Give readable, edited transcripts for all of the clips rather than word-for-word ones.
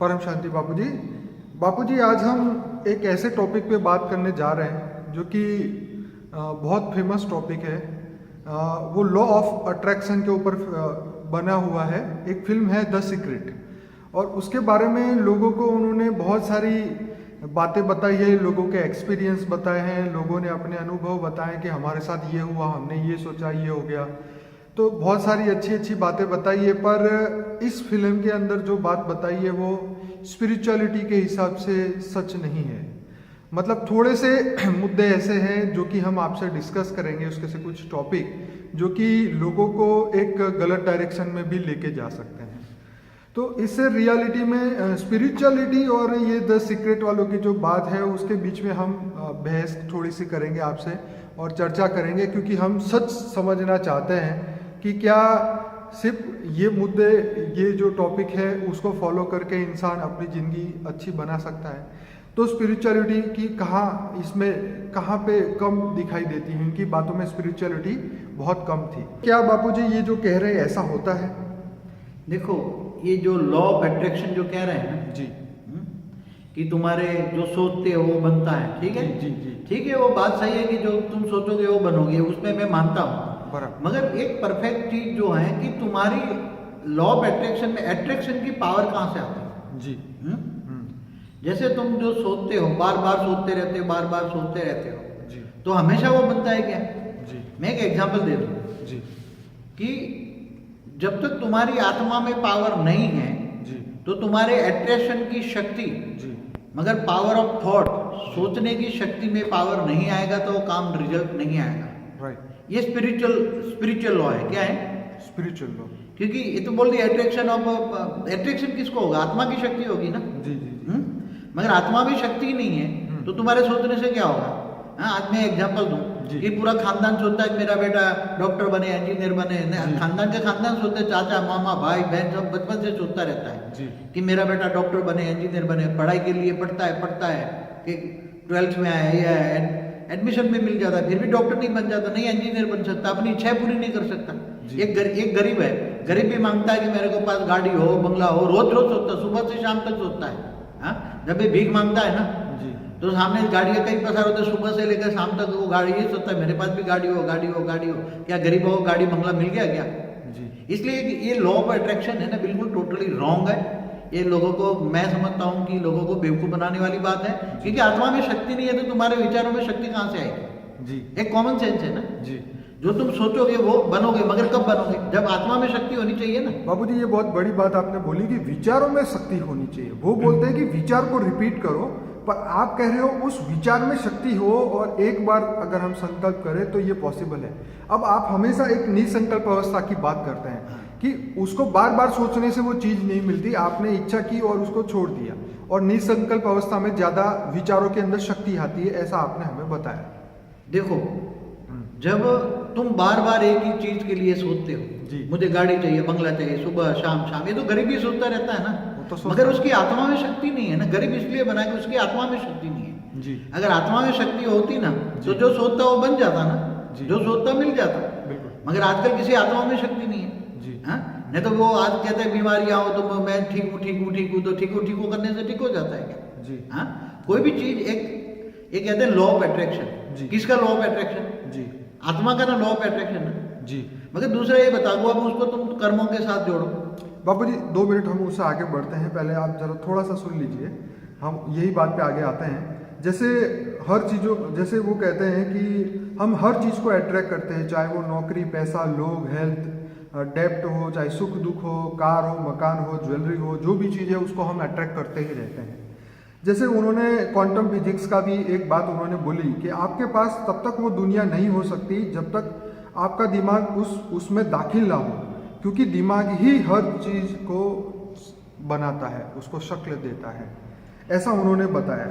परम शांति बापूजी। बापूजी, आज हम एक ऐसे टॉपिक पे बात करने जा रहे हैं जो कि बहुत फेमस टॉपिक है। वो लॉ ऑफ अट्रैक्शन के ऊपर बना हुआ है। एक फिल्म है द सीक्रेट, और उसके बारे में लोगों को उन्होंने बहुत सारी बातें बताई है, लोगों के एक्सपीरियंस बताए हैं, लोगों ने अपने अनुभव बताए कि हमारे साथ ये हुआ, हमने ये सोचा, ये हो गया। तो बहुत सारी अच्छी अच्छी बातें बताई है, पर इस फिल्म के अंदर जो बात बताई है वो स्पिरिचुअलिटी के हिसाब से सच नहीं है। मतलब थोड़े से मुद्दे ऐसे हैं जो कि हम आपसे डिस्कस करेंगे, उसके से कुछ टॉपिक जो कि लोगों को एक गलत डायरेक्शन में भी लेके जा सकते हैं। तो इससे रियलिटी में स्पिरिचुअलिटी और ये द सीक्रेट वालों की जो बात है उसके बीच में हम बहस थोड़ी सी करेंगे आपसे और चर्चा करेंगे, क्योंकि हम सच समझना चाहते हैं कि क्या सिर्फ ये मुद्दे, ये जो टॉपिक है उसको फॉलो करके इंसान अपनी ज़िंदगी अच्छी बना सकता है। तो स्पिरिचुअलिटी की कहाँ पे कम दिखाई देती है। इनकी बातों में स्पिरिचुअलिटी बहुत कम थी। क्या बापूजी ये जो कह रहे हैं ऐसा होता है? देखो, ये जो लॉ ऑफ अट्रैक्शन जो कह रहे हैं ना जी, कि तुम्हारे जो सोचते हो वो बनता है, ठीक है? जी जी, ठीक है, वो बात सही है कि जो तुम सोचोगे वो बनोगे, उसमें मैं मानता हूँ। बराबर। मगर एक परफेक्ट चीज जो है कि तुम्हारी लॉ ऑफ अट्रैक्शन में अट्रैक्शन की पावर कहाँ से आती है? जी, जैसे तुम जो सोचते हो, बार बार सोचते रहते हो, बार बार सोचते रहते हो, जी, तो हमेशा वो बनता है क्या? जी, मैं एक एग्जांपल दे दूं जी, कि जब तक तुम्हारी आत्मा में पावर नहीं है जी, तो तुम्हारे अट्रैक्शन की शक्ति, जी, मगर पावर ऑफ थॉट, सोचने की शक्ति में पावर नहीं आएगा तो वो काम रिजल्ट नहीं आएगा। राइट। ये स्पिरिचुअल लॉ है। क्या है? Spiritual law. क्योंकि ये तो बोल दिया अट्रैक्शन किसको होगा? आत्मा की शक्ति होगी ना। जी, जी, जी, मगर आत्मा भी शक्ति नहीं है तो तुम्हारे सोचने से क्या होगा? हाँ, आज मैं एग्जांपल दूं जी। कि पूरा खानदान सोचता है कि मेरा बेटा डॉक्टर बने, इंजीनियर बने। खानदान के खानदान सोचते हैं, चाचा मामा भाई बहन सब बचपन से सोचता रहता है जी, कि मेरा बेटा डॉक्टर बने, इंजीनियर बने। पढ़ाई के लिए पढ़ता है कि 12th में आया, ये आया, एडमिशन में मिल जाता है, फिर भी डॉक्टर नहीं बन जाता, नहीं इंजीनियर बन सकता, अपनी इच्छा पूरी नहीं कर सकता। एक गरीब है, गरीब भी मांगता है कि मेरे को पास गाड़ी हो, बंगला हो, रोज रोज सोचता है, सुबह से शाम तक सोचता है। हाँ, जब भी भीख मांगता है ना जी, तो सामने गाड़ियाँ कई पसार होते, सुबह से लेकर शाम तक वो गाड़ी ही सोचता है मेरे पास भी गाड़ी हो, गाड़ी हो, गाड़ी हो। क्या गरीब हो गाड़ी बंगला मिल गया क्या? जी, इसलिए ये लॉ ऑफ अट्रैक्शन है ना, बिल्कुल टोटली रॉन्ग है। ये लोगों को, मैं समझता हूँ कि लोगों को बेवकूफ बनाने वाली बात है, क्योंकि आत्मा में शक्ति नहीं है तो तुम्हारे विचारों में शक्ति कहाँ से आएगी? जी, एक कॉमन सेंस है ना। जी। जो तुम सोचोगे वो बनोगे, मगर कब बनोगे? जब आत्मा में शक्ति होनी चाहिए ना। बाबूजी, ये बहुत बड़ी बात आपने बोली कि विचारों में शक्ति होनी चाहिए। वो बोलते हैं कि विचार को रिपीट करो, पर आप कह रहे हो उस विचार में शक्ति हो, और एक बार अगर हम संकल्प करें तो ये पॉसिबल है। अब आप हमेशा एक निसंकल्प अवस्था की बात करते हैं कि उसको बार बार सोचने से वो चीज़ नहीं मिलती। आपने इच्छा की और उसको छोड़ दिया, और निसंकल्प अवस्था में ज़्यादा विचारों के अंदर शक्ति आती है, ऐसा आपने हमें बताया। देखो, जब तुम बार बार एक ही चीज के लिए सोचते हो, जी, मुझे गाड़ी चाहिए, बंगला चाहिए, सुबह शाम शाम, ये तो गरीब ही सोचता रहता है ना। तो मगर उसकी आत्मा में शक्ति नहीं है ना। गरीब इसलिए बना कि उसकी आत्मा में शक्ति नहीं है। जी, अगर आत्मा में शक्ति होती ना तो जो सोचता वो बन जाता ना, जी, जो सोचता मिल जाता। बिल्कुल। मगर आजकल किसी आत्मा में शक्ति नहीं है। जी, हाँ, नहीं तो वो आज कहते हैं बीमारियां हो तो मैं ठीक हूँ, तो ठीक हूँ करने से ठीक हो जाता है क्या? जी, हाँ, कोई भी चीज एक कहते हैं लॉ ऑफ अट्रैक्शन। जी। किसका लॉ ऑफ अट्रैक्शन? जी, आत्मा का ना लॉ ऑफ अट्रैक्शन है। जी। मगर दूसरा ये बताओ, अब उसको तुम कर्मों के साथ जोड़ो। बाबूजी, 2 मिनट हम उससे आगे बढ़ते हैं। पहले आप जरा थोड़ा सा सुन लीजिए, हम यही बात पे आगे आते हैं। जैसे जैसे वो कहते हैं कि हम हर चीज़ को अट्रैक्ट करते हैं, चाहे वो नौकरी, पैसा, लोग, हेल्थ, डेप्ट हो, चाहे सुख दुख हो, कार हो, मकान हो, ज्वेलरी हो, जो भी चीज़ है उसको हम अट्रैक्ट करते ही रहते हैं। जैसे उन्होंने क्वांटम फिजिक्स का भी एक बात उन्होंने बोली कि आपके पास तब तक वो दुनिया नहीं हो सकती जब तक आपका दिमाग उसमें दाखिल ना हो, क्योंकि दिमाग ही हर चीज़ को बनाता है, उसको शक्ल देता है, ऐसा उन्होंने बताया।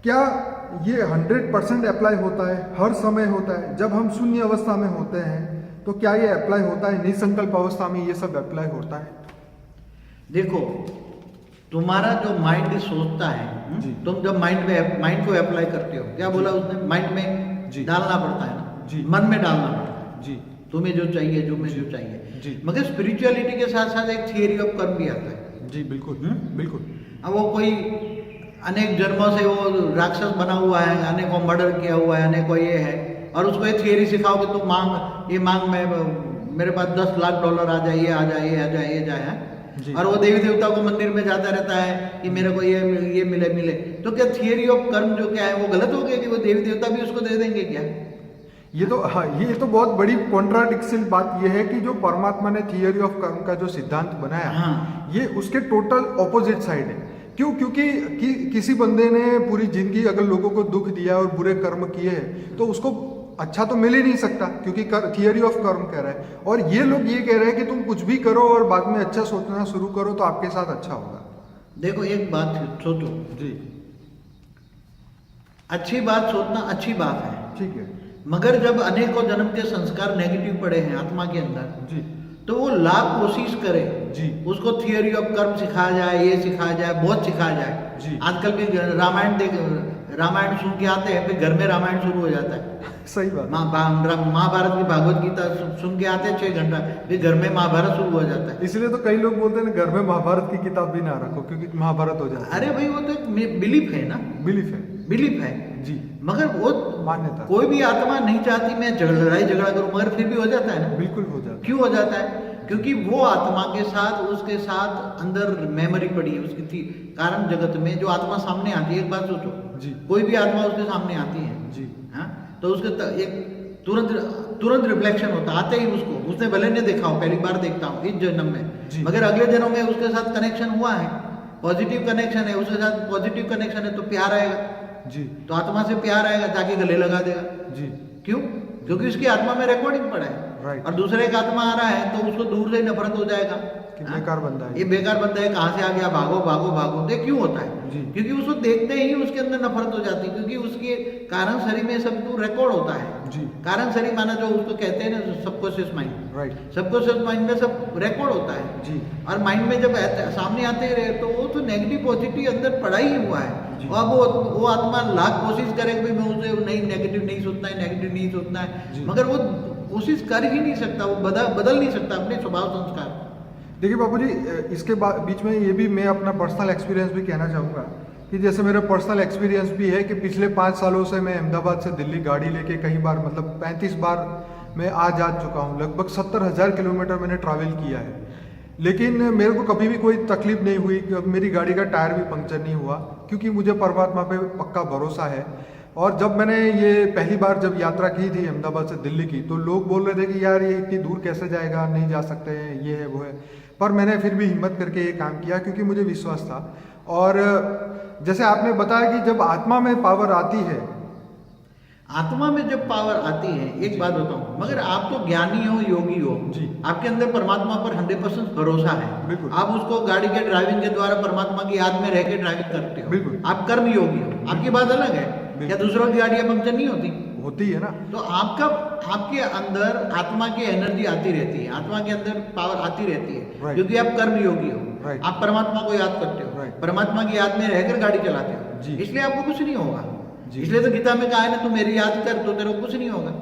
क्या ये 100% अप्लाई होता है? हर समय होता है? जब हम शून्य अवस्था में होते हैं तो क्या ये अप्लाई होता है? निसंकल्प अवस्था में ये सब अप्लाई होता है? देखो, तुम्हारा जो माइंड सोचता है, जी, तुम जब माइंड को अप्लाई करते हो, क्या बोला उसने? माइंड में जी, डालना पड़ता है ना, जी, मन में डालना पड़ता है। जी, तुम्हें जो चाहिए, जो मैं जो चाहिए। जी, मगर स्पिरिचुअलिटी के साथ साथ एक थियरी ऑफ कर्म भी आता है। जी बिल्कुल। बिल्कुल। अब वो कोई अनेक जन्मों से वो राक्षस बना हुआ है, अनेकों मर्डर किया हुआ है, अनेकों ये है, और उसको ये थियरी सिखाओ कि तुम मांग, ये मांग, मैं मेरे पास $10 लाख आ जाए, ये आ जाए, ये आ जाए, ये जाए, जी। और वो देवी देवता को मंदिर में जाता रहता है कि मेरे को ये मिले। तो क्या थियरी ऑफ कर्म जो क्या है वो गलत हो गया कि वो देवी देवता भी उसको दे देंगे क्या? ये तो हाँ, ये तो बहुत बड़ी कॉन्ट्राडिक्शन बात ये है कि जो परमात्मा ने थियरी ऑफ कर्म का जो सिद्धांत बनाया, हाँ। ये उसके टोटल ऑपोजिट साइड है। क्यों? क्योंकि किसी बंदे ने पूरी जिंदगी अगर लोगों को दुख दिया और बुरे कर्म किए हैं तो उसको अच्छा तो मिल ही नहीं सकता, क्योंकि थियरी ऑफ कर्म कह रहा है। और ये लोग ये कह रहे हैं कि तुम कुछ भी करो और बाद में अच्छा सोचना शुरू करो तो आपके साथ अच्छा होगा। देखो एक बात सोचो जी। अच्छी बात सोचना अच्छी बात है, ठीक है। मगर जब अनेकों जन्म के संस्कार नेगेटिव पड़े हैं आत्मा के अंदर, जी। तो वो लाख कोशिश करे, जी। उसको थियरी ऑफ कर्म सिखाया जाए, ये सिखाया जाए, बहुत सिखाया जाए। जी। आजकल भी रामायण सुन के आते हैं, फिर घर में रामायण शुरू हो जाता है। सही बात। महाभारत की भागवत गीता सुन के आते हैं 6 घंटा, फिर घर में महाभारत शुरू हो जाता है। इसलिए तो कई लोग बोलते हैं घर में महाभारत की किताब भी ना रखो क्योंकि महाभारत हो जाता है। अरे भाई वो तो बिलीफ है ना, बिलीफ है जी। मगर वो मान्यता। कोई भी आत्मा नहीं चाहती मैं लड़ाई झगड़ा करूं, मगर फिर भी हो जाता है ना। बिल्कुल हो जाता है। क्यों हो जाता है? क्योंकि वो आत्मा के साथ, उसके साथ अंदर मेमोरी पड़ी है उसकी थी। कारण जगत में जो आत्मा सामने आती है, एक बात सोचो जी। कोई भी आत्मा उसके सामने आती है जी। हाँ, तो उसके एक तुरंत रिफ्लेक्शन होता है, आते ही उसको, उसने भले नहीं देखा हो, पहली बार देखता हूँ इस जन्म में, मगर अगले जन्म में उसके साथ कनेक्शन हुआ है, पॉजिटिव कनेक्शन है, उसके साथ पॉजिटिव कनेक्शन है, तो प्यार आएगा जी। तो आत्मा से प्यार आएगा, जाके गले लगा देगा जी। क्यों? क्योंकि उसकी आत्मा में रिकॉर्डिंग पड़ा है। और दूसरे का आत्मा आ रहा है तो उसको दूर से नफरत हो जाएगा, बेकार बंदा है, ये बेकार बंदा है, कहाँ से आ गया, भागो भागो भागो। तो क्यों होता है? क्योंकि उसको देखते ही उसके अंदर नफरत हो जाती है, क्योंकि उसके कारण शरीर में सब कुछ रिकॉर्ड होता है जी। कारण शरीर माना जो उसको कहते हैं ना subconscious mind, right, subconscious mind में सब रिकॉर्ड होता है जी। और माइंड में जब सामने आते रहे तो वो तो नेगेटिव पॉजिटिव अंदर पड़ा ही हुआ है। अब वो आत्मा लाख कोशिश करे कि मैं उसे नहीं, नेगेटिव नहीं सोचना है, नेगेटिव नहीं सोचना है, मगर वो कोशिश कर ही नहीं सकता, वो बदल नहीं सकता अपने स्वभाव संस्कार। देखिए बाबूजी, इसके बीच में ये भी मैं अपना पर्सनल एक्सपीरियंस भी कहना चाहूँगा कि जैसे मेरा पर्सनल एक्सपीरियंस भी है कि पिछले 5 सालों से मैं अहमदाबाद से दिल्ली गाड़ी लेके कई बार, मतलब 35 बार मैं आ जा चुका हूँ। लगभग 70,000 किलोमीटर मैंने ट्रैवल किया है, लेकिन मेरे को कभी भी कोई तकलीफ नहीं हुई, मेरी गाड़ी का टायर भी पंक्चर नहीं हुआ, क्योंकि मुझे परमात्मा पे पक्का भरोसा है। और जब मैंने ये पहली बार जब यात्रा की थी अहमदाबाद से दिल्ली की, तो लोग बोल रहे थे कि यार ये इतनी दूर कैसे जाएगा, नहीं जा सकते हैं, ये है वो है, पर मैंने फिर भी हिम्मत करके ये काम किया क्योंकि मुझे विश्वास था। और जैसे आपने बताया कि जब आत्मा में पावर आती है, आत्मा में जब पावर आती है, एक बात बताऊं, मगर आप तो ज्ञानी हो, योगी हो जी, आपके अंदर परमात्मा पर 100% भरोसा है, बिल्कुल। आप उसको गाड़ी के ड्राइविंग के द्वारा परमात्मा की याद में रह के ड्राइविंग करते हो, बिल्कुल। आप कर्म योगी हो, आपकी बात अलग है। क्या दूसरों की गाड़ियां पंक्चर नहीं होती है ना? तो आपके अंदर आत्मा की एनर्जी आती रहती है, आत्मा के अंदर पावर आती रहती है, क्योंकि आप कर्म योगी हो, आप परमात्मा को याद करते हो, परमात्मा की याद में रहकर गाड़ी चलाते हो, इसलिए आपको कुछ नहीं होगा। इसलिए तो गीता में कहा है ना, तू मेरी याद कर तो तेरे को कुछ नहीं होगा।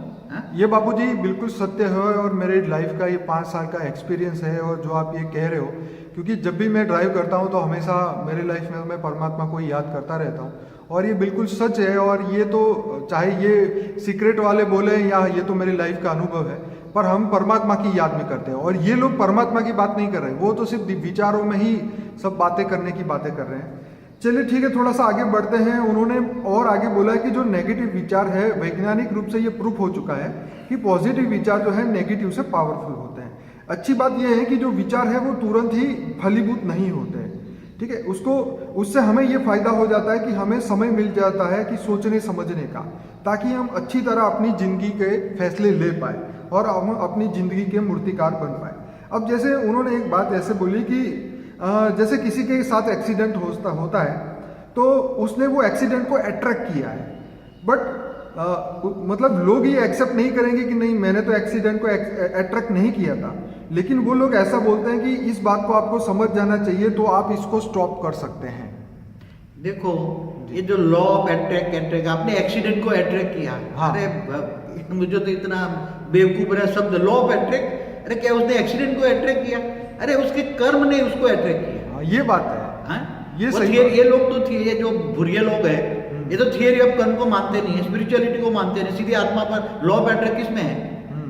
ये बाबूजी बिल्कुल सत्य है, और मेरे लाइफ का ये 5 साल का एक्सपीरियंस है। और जो आप ये कह रहे हो, क्योंकि जब भी मैं ड्राइव करता हूँ तो हमेशा मेरे लाइफ में मैं परमात्मा को ही याद करता रहता हूँ, और ये बिल्कुल सच है। और ये तो चाहे ये सीक्रेट वाले बोले या ये तो मेरी लाइफ का अनुभव है, पर हम परमात्मा की याद में करते हैं। और ये लोग परमात्मा की बात नहीं कर रहे, वो तो सिर्फ विचारों में ही सब बातें करने की बातें कर रहे हैं। चलिए ठीक है, थोड़ा सा आगे बढ़ते हैं। उन्होंने और आगे बोला कि जो नेगेटिव विचार है, वैज्ञानिक रूप से ये प्रूफ हो चुका है कि पॉजिटिव विचार जो है नेगेटिव से पावरफुल होते हैं। अच्छी बात यह है कि जो विचार है वो तुरंत ही फलीभूत नहीं होते हैं, ठीक है। उससे हमें ये फायदा हो जाता है कि हमें समय मिल जाता है कि सोचने समझने का, ताकि हम अच्छी तरह अपनी जिंदगी के फैसले ले पाए और हम अपनी जिंदगी के मूर्तिकार बन पाए। अब जैसे उन्होंने एक बात ऐसे बोली कि जैसे किसी के साथ एक्सीडेंट होता है तो उसने वो एक्सीडेंट को अट्रैक्ट किया है, बट मतलब लोग ये एक्सेप्ट नहीं करेंगे कि नहीं, मैंने तो एक्सीडेंट को अट्रैक्ट नहीं किया था, लेकिन वो लोग ऐसा बोलते हैं कि इस बात को आपको समझ जाना चाहिए, तो आप इसको स्टॉप कर सकते हैं। देखो ये जो लॉ ऑफ अट्रैक्ट, आपने एक्सीडेंट को अट्रैक्ट किया, हाँ। अरे मुझे तो इतना बेवकूफ रहा शब्द लॉ ऑफ अट्रैक्ट, अरे क्या उसने एक्सीडेंट को अट्रैक्ट किया? अरे उसके कर्म ने उसको अट्रैक्ट किया, ये बात है। हाँ? ये वो सही थियरी, बात। ये लोग तो ये जो भुरिये लोग हैं, ये तो थियरी ऑफ कर्म को मानते नहीं है, स्पिरिचुअलिटी को मानते नहीं, सीधी आत्मा पर। लॉ ऑफ अट्रैक्शन किस में है?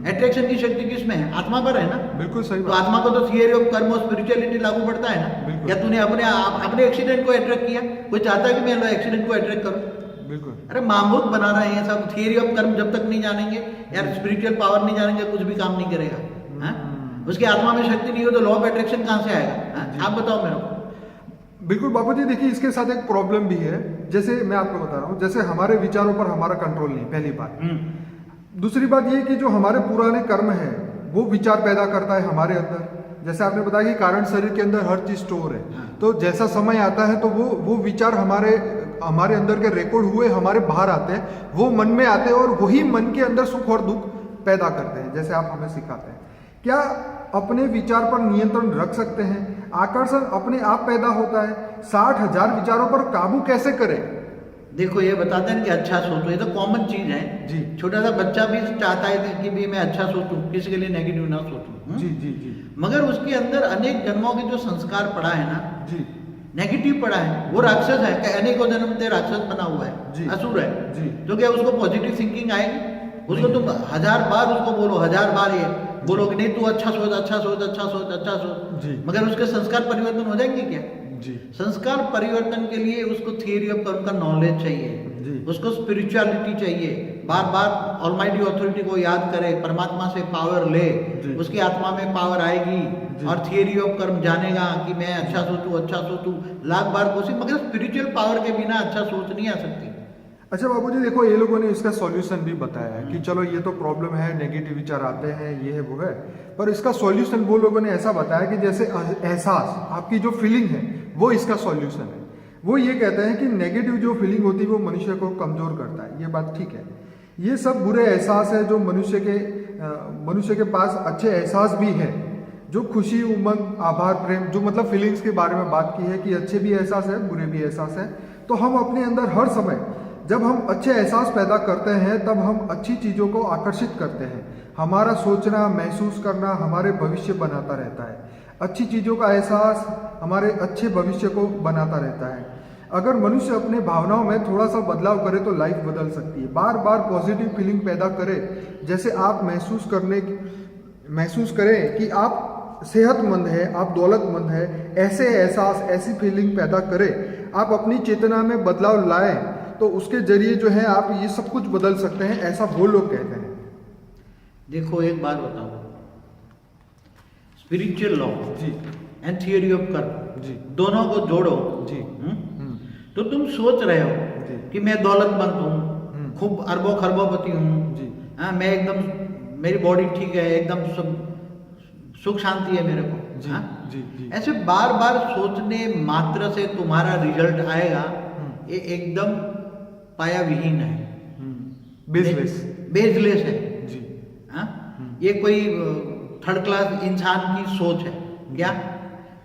अट्रैक्शन की शक्ति किस में है? आत्मा पर है ना। बिल्कुल सही तो बात। आत्मा को तो थियरी ऑफ कर्म और स्पिरिचुअलिटी लागू पड़ता है ना। बिल्कुल। क्या तूने अपने एक्सीडेंट को अट्रैक्ट किया? कोई चाहता है कि मैं एक्सीडेंट को अट्रैक्ट करूं? बिल्कुल। अरे मामूद बना रहे हैं सब। थियरी ऑफ कर्म जब तक नहीं जानेंगे यार, स्पिरिचुअल पावर नहीं जानेंगे, कुछ भी काम नहीं करेगा। हाँ? उसकी आत्मा में शक्ति नहीं हो तो लॉ ऑफ अट्रैक्शन कहां से आएगा? हाँ? आप बताओ मेरे को। बिल्कुल बाबूजी, देखिए इसके साथ एक प्रॉब्लम भी है। जैसे मैं आपको बता रहा हूँ, जैसे हमारे विचारों पर हमारा कंट्रोल नहीं, पहली बात। दूसरी बात ये कि जो हमारे पुराने कर्म है वो विचार पैदा करता है हमारे अंदर। जैसे आपने बताया कि कारण शरीर के अंदर हर चीज स्टोर है, तो जैसा समय आता है तो वो विचार हमारे अंदर के रिकॉर्ड हुए हमारे बाहर आते हैं, वो मन में आते हैं और वही मन के अंदर सुख और दुख पैदा करते हैं। जैसे आप हमें सिखाते हैं, क्या अपने विचार पर नियंत्रण रख सकते हैं? आकर्षण अपने आप पैदा होता है, 60,000 विचारों पर काबू कैसे करें? देखो ये बताते हैं कि अच्छा सोचो, ये तो कॉमन चीज है जी। छोटा सा बच्चा भी चाहता है कि भी मैं अच्छा सोचूं, किसी के लिए नेगेटिव ना सोचूं। जी जी जी मगर उसके अंदर अनेक जन्मों के जो संस्कार पड़ा है ना, जी नेगेटिव पड़ा है, वो राक्षस है कि अनेकों जन्म से राक्षस बना हुआ है, जी। असुर है। जी। तो क्या उसको पॉजिटिव थिंकिंग आएगी? उसको तुम 1000 बार उसको बोलो, 1000 बार ये बोलो कि नहीं तू अच्छा सोच, अच्छा सोच, अच्छा सोच, अच्छा सोच, जी। मगर उसके संस्कार परिवर्तन हो जाएंगे क्या? जी संस्कार परिवर्तन के लिए उसको थियरी ऑफ कर्म का नॉलेज चाहिए, जी। उसको स्पिरिचुअलिटी चाहिए, बार बार ऑलमाइटी अथॉरिटी को याद करे, परमात्मा से पावर ले, जी। उसकी आत्मा में पावर आएगी जी। और थियरी ऑफ कर्म जानेगा कि मैं अच्छा सोचूं, लाख बार कोशिश, मगर स्पिरिचुअल पावर के बिना अच्छा सोच नहीं आ सकती। अच्छा बाबूजी, देखो ये लोगों ने इसका सॉल्यूशन भी बताया है कि चलो ये तो प्रॉब्लम है, नेगेटिव विचार आते हैं, ये है वो है, पर इसका सॉल्यूशन वो लोगों ने ऐसा बताया कि जैसे एहसास, आपकी जो फीलिंग है वो इसका सॉल्यूशन है। वो ये कहते हैं कि नेगेटिव जो फीलिंग होती है वो मनुष्य को कमजोर करता है। ये बात ठीक है। ये सब बुरे एहसास है जो मनुष्य के पास अच्छे एहसास भी है, जो खुशी, उमंग, आभार, प्रेम, जो मतलब फीलिंग्स के बारे में बात की है कि अच्छे भी एहसास है, बुरे भी एहसास है। तो हम अपने अंदर हर समय जब हम अच्छे एहसास पैदा करते हैं तब हम अच्छी चीज़ों को आकर्षित करते हैं। हमारा सोचना, महसूस करना हमारे भविष्य बनाता रहता है। अच्छी चीज़ों का एहसास हमारे अच्छे भविष्य को बनाता रहता है। अगर मनुष्य अपने भावनाओं में थोड़ा सा बदलाव करे तो लाइफ बदल सकती है। बार बार पॉजिटिव फीलिंग पैदा करें, जैसे आप महसूस करें कि आप सेहतमंद है, आप दौलतमंद है, ऐसे एहसास, ऐसी फीलिंग पैदा करें। आप अपनी चेतना में बदलाव लाएं तो उसके जरिए जो है आप ये सब कुछ बदल सकते हैं, ऐसा वो लोग कहते हैं। देखो एक बात बताओ, स्पिरिचुअल लॉ जी एंड थियरी ऑफ कर्म जी दोनों को जोड़ो जी। तो तुम सोच रहे हो जी। कि मैं दौलतमंद हूँ, खूब अरबों खरबोपति हूँ, जी। हाँ मैं एकदम, मेरी बॉडी ठीक है, एकदम सब सुख शांति है मेरे को। जी, हाँ? जी, जी। ऐसे बार बार सोचने मात्र से तुम्हारा रिजल्ट आएगा, ये एकदम पाया विहीन है, बेसलेस है जी। हाँ? ये कोई थर्ड क्लास इंसान की सोच है क्या?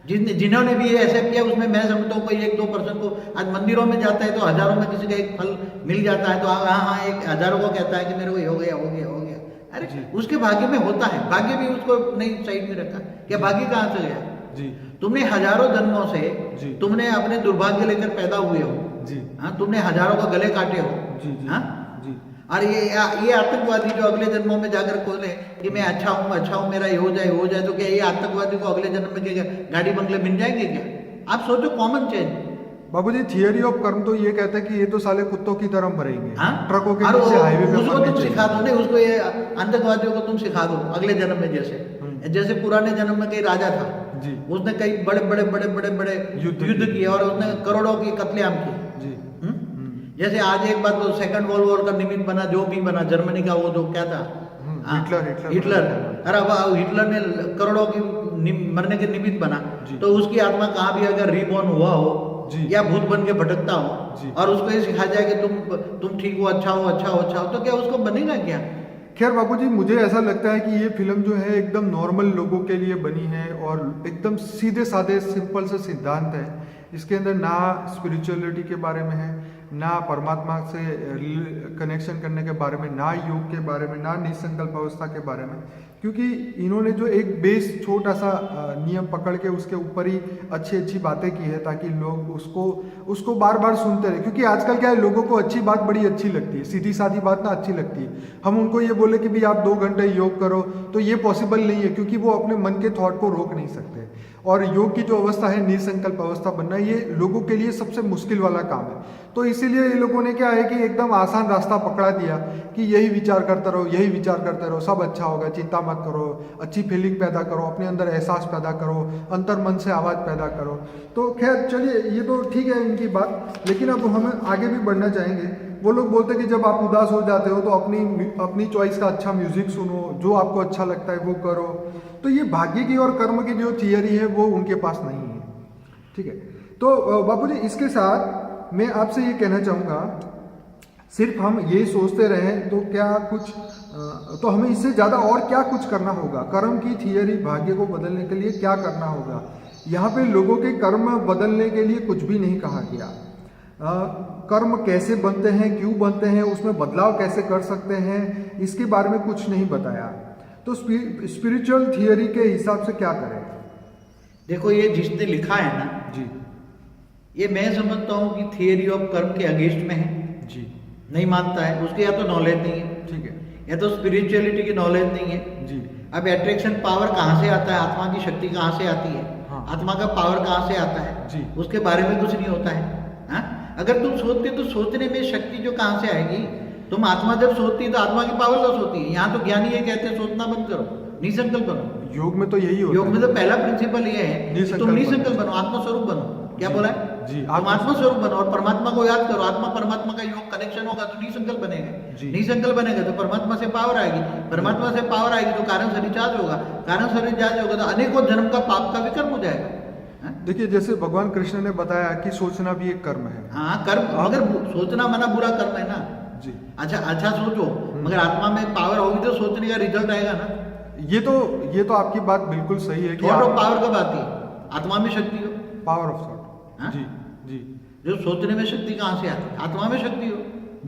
जिन्होंने भी ये एक्सेप्ट किया उसमें मैं समझता हूँ कोई 1-2% को, आज मंदिरों में जाता है तो हजारों में किसी का एक फल मिल जाता है तो हाँ एक हजारों को कहता है कि मेरे को ये हो गया। अरे उसके भाग्य में होता है, भाग्य भी उसको नहीं साइड में रखा, क्या भाग्य कहाँ से गया? जी। तुमने हजारों जन्मों से तुमने अपने दुर्भाग्य लेकर पैदा हुए हो जी। हाँ, तुमने हजारों को गले काटे हो जी, जी, हाँ? जी। और ये आतंकवादी जो अगले जन्मों में जाकर खोले कि मैं अच्छा हूँ, मेरा ये हो जाए, तो क्या ये आतंकवादी को अगले जन्म में क्या गाड़ी बंगले मिल जाएंगे क्या? आप सोचो, कॉमन चेंज। बाबूजी, थियरी ऑफ कर्म तो ये कहता है कि ये तो साले कुत्तों की तरह मरेंगे, हाँ? ट्रकों के नीचे हाईवे पे उसको तुम सिखा दो, नहीं उसको ये आतंकवादियों को तुम सिखा दो अगले जन्म में, जैसे पुराने जन्म में कई राजा था जी, उसने कई बड़े युद्ध किए और उसने करोड़ों की कत्लेआम की जी। जैसे आज एक बात तो सेकंड वर्ल्ड वॉर का निमित्त बना, जो भी बना, जर्मनी का वो जो क्या था, हिटलर। अरे हिटलर ने करोड़ों की मरने के निमित्त बना, तो उसकी आत्मा कहाँ भी अगर रीबॉर्न हुआ हो या भूत बन के भटकता हो और उसको ये सिखा जाए कि तुम ठीक हो, अच्छा हो, तो क्या उसको बनेगा क्या? खैर बाबूजी, मुझे ऐसा लगता है कि ये फिल्म जो है एकदम नॉर्मल लोगों के लिए बनी है और एकदम सीधे साधे सिंपल से सिद्धांत है। इसके अंदर ना स्पिरिचुअलिटी के बारे में है, ना परमात्मा से कनेक्शन करने के बारे में, ना योग के बारे में, ना निसंकल्प अवस्था के बारे में, क्योंकि इन्होंने जो एक बेस छोटा सा नियम पकड़ के उसके ऊपर ही अच्छी अच्छी बातें की है ताकि लोग उसको बार बार सुनते रहे। क्योंकि आजकल क्या है, लोगों को अच्छी बात बड़ी अच्छी लगती है, सीधी सादी बात ना अच्छी लगती है। हम उनको ये बोले कि भी आप 2 घंटे योग करो तो ये पॉसिबल नहीं है, क्योंकि वो अपने मन के थॉट को रोक नहीं सकते। और योग की जो अवस्था है, निसंकल्प अवस्था बनना, ये लोगों के लिए सबसे मुश्किल वाला काम है। तो इसीलिए ये लोगों ने क्या है कि एकदम आसान रास्ता पकड़ा दिया कि यही विचार करते रहो, यही विचार करते रहो, सब अच्छा होगा, चिंता मत करो, अच्छी फीलिंग पैदा करो, अपने अंदर एहसास पैदा करो, अंतर मन से आवाज़ पैदा करो। तो खैर चलिए, ये तो ठीक है इनकी बात, लेकिन अब हम आगे भी बढ़ना चाहेंगे। वो लोग बोलते हैं कि जब आप उदास हो जाते हो तो अपनी चॉइस का अच्छा म्यूजिक सुनो, जो आपको अच्छा लगता है वो करो। तो ये भाग्य की और कर्म की जो थियरी है वो उनके पास नहीं है, ठीक है। तो बापूजी, इसके साथ मैं आपसे ये कहना चाहूँगा, सिर्फ हम ये सोचते रहें तो क्या कुछ तो हमें इससे ज़्यादा और क्या कुछ करना होगा? कर्म की थियरी, भाग्य को बदलने के लिए क्या करना होगा? यहाँ पे लोगों के कर्म बदलने के लिए कुछ भी नहीं कहा गया। कर्म कैसे बनते हैं, क्यों बनते हैं, उसमें बदलाव कैसे कर सकते हैं, इसके बारे में कुछ नहीं बताया। तो स्पिरिचुअल थियरी के हिसाब से क्या करें? देखो, ये जिसने लिखा है ना जी, ये मैं समझता हूँ कि थियरी ऑफ कर्म के अगेंस्ट में है जी, नहीं मानता है। उसके या तो नॉलेज नहीं है, ठीक है, या तो स्पिरिचुअलिटी की नॉलेज नहीं है जी। अब एट्रैक्शन पावर कहाँ से आता है, आत्मा की शक्ति कहाँ से आती है, हाँ। आत्मा का पावर कहाँ से आता है जी, उसके बारे में कुछ नहीं होता है। हाँ? अगर तुम सोचते तो सोचने में शक्ति जो कहाँ से आएगी? तुम आत्मा जब सोचती है तो आत्मा की पावर लॉस होती है। यहाँ तो ज्ञानी ये कहते हैं सोचना बंद करो, निसंकल्प बनो। योग में तो यही होता योग में तो पहला प्रिंसिपल ये है कि तुम निसंकल्प बनो, आत्मस्वरूप बनो। क्या बोला है जी? तुम आत्मस्वरूप बनो और परमात्मा को याद करो। आत्मा परमात्मा का योग कनेक्शन होगा तो निसंकल्प बनेगा, निसंकल्प बनेगा तो परमात्मा से पावर आएगी, परमात्मा से पावर आएगी तो कारण से रिचार्ज होगा, कारण से रिचार्ज होगा तो अनेकों जन्म का पाप का विकर्म हो जाएगा। देखिए, जैसे भगवान कृष्ण ने बताया कि सोचना भी एक कर्म है। हाँ, कर्म, मगर सोचना माना बुरा कर्म है ना जी। अच्छा सोचो, मगर आत्मा में पावर होगी तो सोचने का रिजल्ट आएगा ना। ये तो आपकी बात बिल्कुल सही है कि थॉट ऑफ पावर कब आती है? आत्मा में शक्ति हो, पावर ऑफ थॉट। हाँ? जी जी। जो सोचने में शक्ति कहाँ से आती है? आत्मा में शक्ति हो,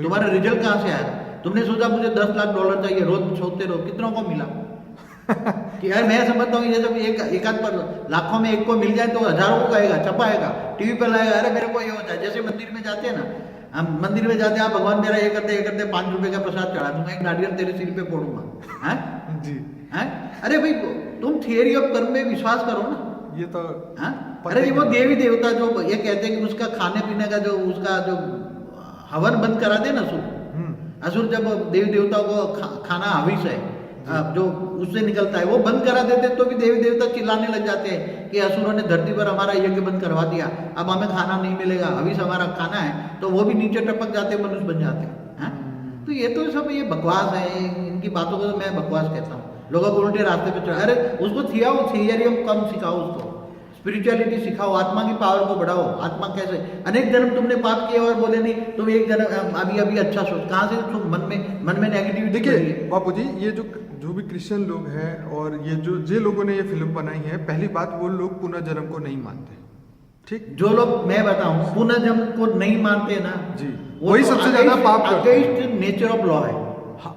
तुम्हारा रिजल्ट कहाँ से आएगा? तुमने सोचा मुझे $10 लाख चाहिए, रोज सोचते रहो, कितनों को मिला? कि यार मैं समझता हूँ ये जब एक आध पर लाखों में एक को मिल जाए तो हजारों को कहेगा, छपाएगा, टीवी पर लाएगा, अरे मेरे को ये होता है। जैसे मंदिर में जाते हैं ना, हम मंदिर में जाते हैं, आप भगवान मेरा ये करते 5 रुपए का प्रसाद चढ़ा दूंगा, एक नारियल तेरे सिर पे फोड़ूंगा। हैं जी हैं? अरे भाई, तुम थियरी ऑफ कर्म में विश्वास करो ना। ये तो हाँ? अरे वो देवी देवता जो ये कहते हैं कि उसका खाने पीने का जो उसका जो हवन बंद करा दे ना असुर, जब देवी देवताओं को खाना हविष है जो उससे निकलता है वो बंद करा देते तो भी देवी देवता चिल्लाने लग जाते हैं कि असुरों ने धरती पर हमारा यज्ञ बंद करवा दिया, अब हमें खाना नहीं मिलेगा, हविष हमारा खाना है। तो वो भी नीचे टपक जाते, मनुष्य बन जाते हैं। तो ये तो सब ये बकवास है, इनकी बातों को तो मैं बकवास कहता हूँ। लोगों को उल्टे रास्ते पे चढ़ा, अरे उसको थियाओ, थियरी ऑफ कर्म सिखाओ, उसको स्पिरिचुअलिटी सिखाओ, आत्मा की पावर को बढ़ाओ। आत्मा कैसे, अनेक जन्म तुमने पाप किए और बोले नहीं तुम एक जन्म अभी अच्छा सोच, कहाँ से तुम मन में नेगेटिविटी? देखिए बापूजी, ये जो भी क्रिश्चियन लोग हैं और ये जो लोगों ने ये फिल्म बनाई है, पहली बात वो लोग पुनर्जन्म को नहीं मानते, ठीक? जो लोग, मैं बताऊं, पुनर्जन्म को नहीं मानते ना जी, वही सबसे ज्यादा पाप करते हैं। अगेंस्ट नेचर ऑफ लॉ है। हाँ,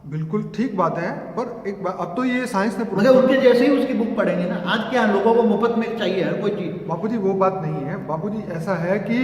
बिल्कुल ठीक बात है, पर एक बात अब तो ये साइंस ने मगर उनके जैसे ही उसकी बुक पढ़ेंगे ना। आज क्या लोगों को मुफ्त में चाहिए हर कोई चीज। बापूजी वो बात नहीं है। बापूजी ऐसा है कि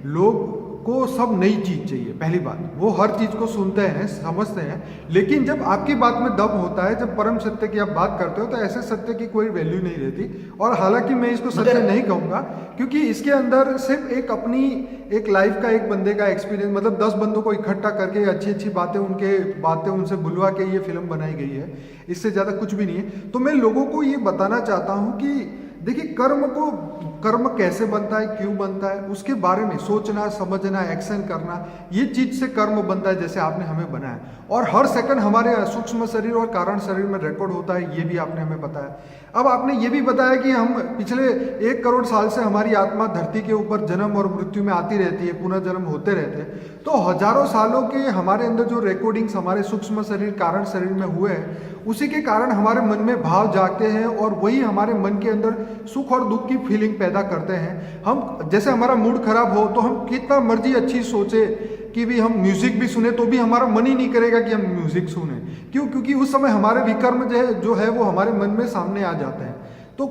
लोग को सब नई चीज चाहिए, पहली बात। वो हर चीज को सुनते हैं, समझते हैं, लेकिन जब आपकी बात में दम होता है, जब परम सत्य की आप बात करते हो, तो ऐसे सत्य की कोई वैल्यू नहीं रहती। और हालांकि मैं इसको सत्य नहीं कहूंगा, क्योंकि इसके अंदर सिर्फ एक लाइफ का, एक बंदे का एक्सपीरियंस, मतलब 10 बंदों को इकट्ठा करके अच्छी अच्छी बातें उनसे बुलवा के ये फिल्म बनाई गई है, इससे ज्यादा कुछ भी नहीं है। तो मैं लोगों को ये बताना चाहता हूँ कि देखिए, कर्म कैसे बनता है, क्यों बनता है, उसके बारे में सोचना, समझना, एक्शन करना, ये चीज से कर्म बनता है, जैसे आपने हमें बनाया। और हर सेकंड हमारे सूक्ष्म शरीर और कारण शरीर में रिकॉर्ड होता है, ये भी आपने हमें बताया। अब आपने ये भी बताया कि हम पिछले 1 करोड़ साल से हमारी आत्मा धरती के ऊपर जन्म और मृत्यु में आती रहती है, पुनर्जन्म होते रहते हैं। तो हजारों सालों के हमारे अंदर जो रिकॉर्डिंग्स हमारे सूक्ष्म शरीर कारण शरीर में हुए हैं, उसी के कारण हमारे मन में भाव जागते हैं और वही हमारे मन के अंदर सुख और दुख की फीलिंग पैदा करते हैं। हम जैसे हमारा मूड खराब हो तो हम कितना मर्जी अच्छी सोचे कि भी हम म्यूजिक भी सुने तो भी हमारा मन ही नहीं करेगा कि हम म्यूजिक सुने। क्यों? क्योंकि उस समय हमारे विकर्म जो है वो हमारे मन में सामने आ जाते हैं। तो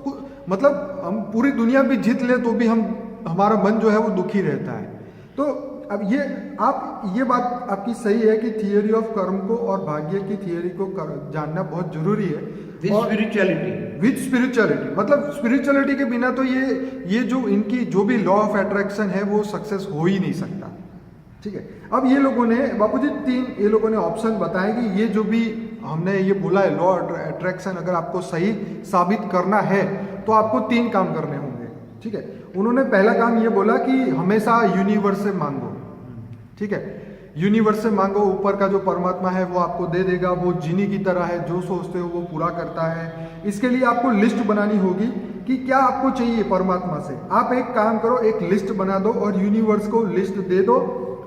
मतलब हम पूरी दुनिया भी जीत ले तो भी हमारा मन जो है वो दुखी रहता है। तो अब ये बात आपकी सही है कि थियरी ऑफ कर्म को और भाग्य की थियरी को जानना बहुत जरूरी है। विद स्पिरिचुअलिटी मतलब स्पिरिचुअलिटी के बिना तो ये जो इनकी जो भी लॉ ऑफ अट्रैक्शन है वो सक्सेस हो ही नहीं सकता। ठीक है, अब ये लोगों ने बापूजी 3 ये लोगों ने ऑप्शन बताए कि ये जो भी हमने ये बोला है लॉ अट्रैक्शन अगर आपको सही साबित करना है तो आपको 3 काम करने होंगे। ठीक है, उन्होंने पहला काम ये बोला कि हमेशा यूनिवर्स से मांगो। ठीक है, यूनिवर्स से मांगो, ऊपर का जो परमात्मा है वो आपको दे देगा। वो जीनी की तरह है, जो सोचते हो वो पूरा करता है। इसके लिए आपको लिस्ट बनानी होगी कि क्या आपको चाहिए परमात्मा से। आप एक काम करो, एक लिस्ट बना दो और यूनिवर्स को लिस्ट दे दो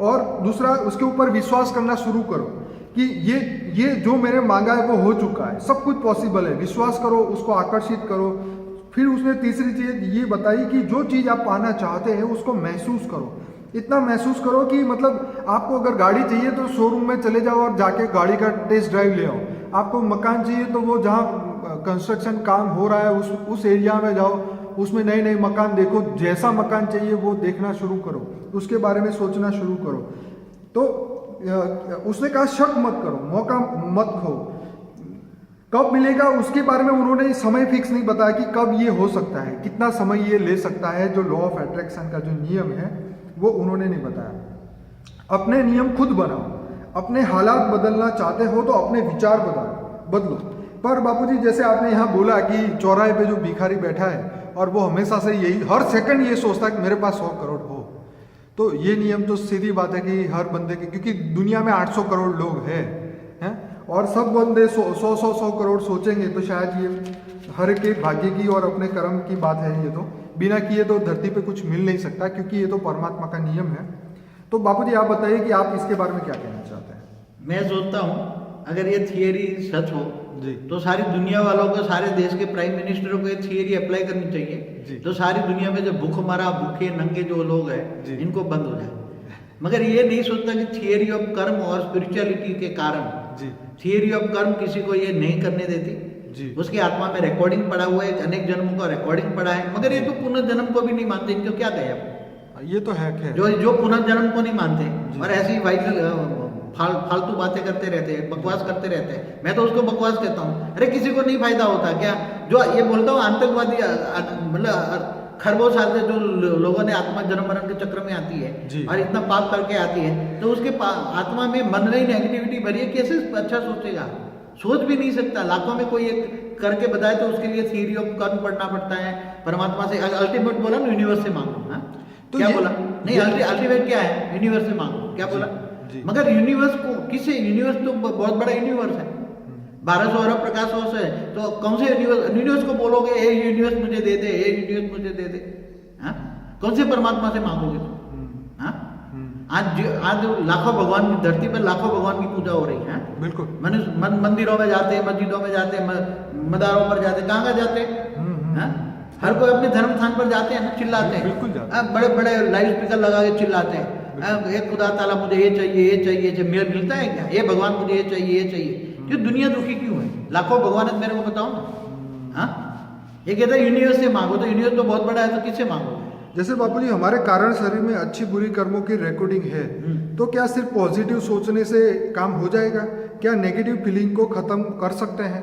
और दूसरा उसके ऊपर विश्वास करना शुरू करो कि ये जो मैंने मांगा है वो हो चुका है, सब कुछ पॉसिबल है। विश्वास करो, उसको आकर्षित करो। फिर उसने तीसरी चीज ये बताई कि जो चीज आप पाना चाहते हैं उसको महसूस करो। इतना महसूस करो कि मतलब आपको अगर गाड़ी चाहिए तो शोरूम में चले जाओ और जाके गाड़ी का टेस्ट ड्राइव ले आओ। आपको मकान चाहिए तो वो जहाँ कंस्ट्रक्शन काम हो रहा है उस एरिया में जाओ, उसमें नए नए मकान देखो। जैसा मकान चाहिए वो देखना शुरू करो, उसके बारे में सोचना शुरू करो। तो उसने कहा शक मत करो, मौका मत खो। कब मिलेगा उसके बारे में उन्होंने समय फिक्स नहीं बताया कि कब ये हो सकता है, कितना समय ये ले सकता है। जो लॉ ऑफ अट्रैक्शन का जो नियम है वो उन्होंने नहीं बताया। अपने नियम खुद बनाओ। अपने हालात बदलना चाहते हो तो अपने विचार बदलो। पर बापूजी जैसे आपने यहाँ बोला कि चौराहे पे जो भिखारी बैठा है और वो हमेशा से यही हर सेकंड ये सोचता है कि मेरे पास 100 करोड़ हो, तो ये नियम तो सीधी बात है कि हर बंदे के, क्योंकि दुनिया में 800 करोड़ लोग हैं और सब बंदे 100 करोड़ सोचेंगे तो शायद ये हर के भाग्य की और अपने कर्म की बात है। ये तो बिना किए तो धरती पे कुछ मिल नहीं सकता, क्योंकि ये तो परमात्मा का नियम है। तो बापूजी आप बताइए कि आप इसके बारे में क्या कहना चाहते हैं। मैं सोचता हूँ अगर ये थियरी सच हो जी तो सारी दुनिया वालों को, सारे देश के प्राइम मिनिस्टरों को ये थियरी अप्लाई करनी चाहिए। तो सारी दुनिया में जो भूखमरा भूखे नंगे जो लोग हैं इनको बंद हो जाए। मगर ये नहीं सोचता कि थियरी ऑफ कर्म और स्पिरिचुअलिटी के कारण थियरी ऑफ कर्म किसी को ये नहीं करने देती। उसकी आत्मा में रिकॉर्डिंग पड़ा हुआ है, अनेक जन्मों का रिकॉर्डिंग पड़ा है। मगर ये तो पुनर्जन्म को भी नहीं मानते। इनको क्या कहे आप, ये तो है जो पुनर्जन्म को नहीं मानते और ऐसी फालतू बातें करते रहते हैं, बकवास करते रहते हैं। मैं तो उसको बकवास कहता हूँ। अरे किसी को नहीं फायदा होता क्या? जो ये बोलता हूँ आतंकवादी मतलब खरबों साल से जो लोगों ने आत्मा जन्म मरण के चक्र में आती है और इतना पाप करके आती है, तो उसके आत्मा में मन में ही नेगेटिविटी भरी है। कैसे अच्छा सोचेगा? सोच भी नहीं सकता। लाखों में कोई एक करके बताए तो उसके लिए थियरी ऑफ कर्म पढ़ना पड़ता है। परमात्मा से अल्टीमेट बोला ना, यूनिवर्स से मांगो। तो क्या बोला? नहीं, अल्टीमेट क्या है? यूनिवर्स से मांगो। क्या बोला? मगर यूनिवर्स को किसे? यूनिवर्स तो बहुत बड़ा यूनिवर्स है, 1200 अरब प्रकाश वर्ष है। तो कौन से यूनिवर्स को बोलोगे ए यूनिवर्स मुझे दे दे, ए यूनिवर्स मुझे दे दे? कौन से परमात्मा से मांगोगे तुम? आज लाखों भगवान की धरती पर लाखों भगवान की पूजा हो रही है। बिल्कुल। मंदिरों में जाते हैं, मस्जिदों में जाते हैं, मदारों पर जाते हैं। कहाँ जाते हैं? हर कोई अपने धर्म स्थान पर जाते हैं ना, चिल्लाते हैं। बिल्कुल। बड़े बड़े लाउड स्पीकर लगा के चिल्लाते हैं, ये खुदा ताला मुझे ये चाहिए, ये चाहिए। मिलता है क्या? ये भगवान मुझे ये चाहिए, ये चाहिए। क्यों दुनिया दुखी क्यों है? लाखों भगवान है, मेरे को बताओ ना। ये कहता है यूनिवर्स से मांगो। तो यूनिवर्स तो बहुत बड़ा है, तो किससे मांगो? जैसे बापूजी हमारे कारण शरीर में अच्छी बुरी कर्मों की रिकॉर्डिंग है, तो क्या सिर्फ पॉजिटिव सोचने से काम हो जाएगा? क्या नेगेटिव फीलिंग को खत्म कर सकते हैं?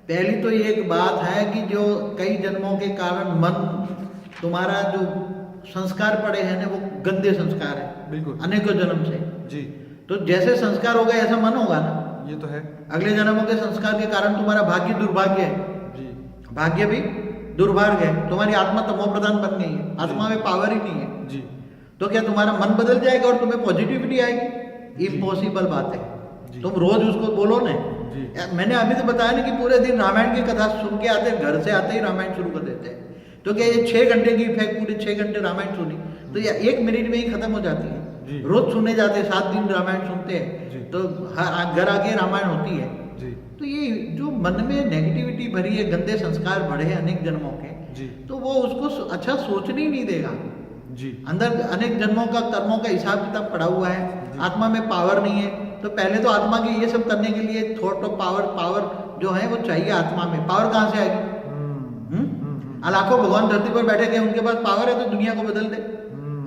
पहली तो ये एक बात है कि जो कई जन्मों के कारण मन तुम्हारा जो संस्कार पड़े हैं ना, वो गंदे संस्कार है। बिल्कुल। अनेकों जन्म से जी। तो जैसे संस्कार होगा ऐसा मन होगा ना। ये तो है। अगले जन्मों के संस्कार के कारण तुम्हारा भाग्य दुर्भाग्य है जी। भाग्य भी दुर्भाग्य है। तुम्हारी आत्मा तमो प्रधान बन गई है, आत्मा में पावर ही नहीं है जी। तो क्या तुम्हारा मन बदल जाएगा और तुम्हें पॉजिटिविटी आएगी? इम्पॉसिबल बात है। तुम रोज उसको बोलो ना जी। मैंने अभी तो बताया ना कि पूरे दिन रामायण की कथा सुन के आते, घर से आते ही रामायण शुरू कर देते हैं। तो क्या ये 6 घंटे की इफेक्ट, पूरे 6 घंटे रामायण सुनी तो ये 1 मिनट में ही खत्म हो जाती जी। है। रोज सुनने जाते, 7 दिन रामायण सुनते जी। हैं, तो घर आके रामायण होती है। जी। तो ये जो मन में नेगेटिविटी भरी है, गंदे संस्कार बढ़े हैं अनेक जन्मों के, जी। तो वो उसको अच्छा सोचने ही नहीं देगा। जी। अंदर अनेक जन्मों का कर्मों का हिसाब किताब पड़ा हुआ है, आत्मा में पावर नहीं है। तो पहले तो आत्मा की ये सब करने के लिए थॉट ऑफ पावर जो है वो चाहिए आत्मा में। पावर कहाँ से आएगी? लाखों भगवान धरती पर बैठे गए, उनके पास पावर है तो दुनिया को बदल दे।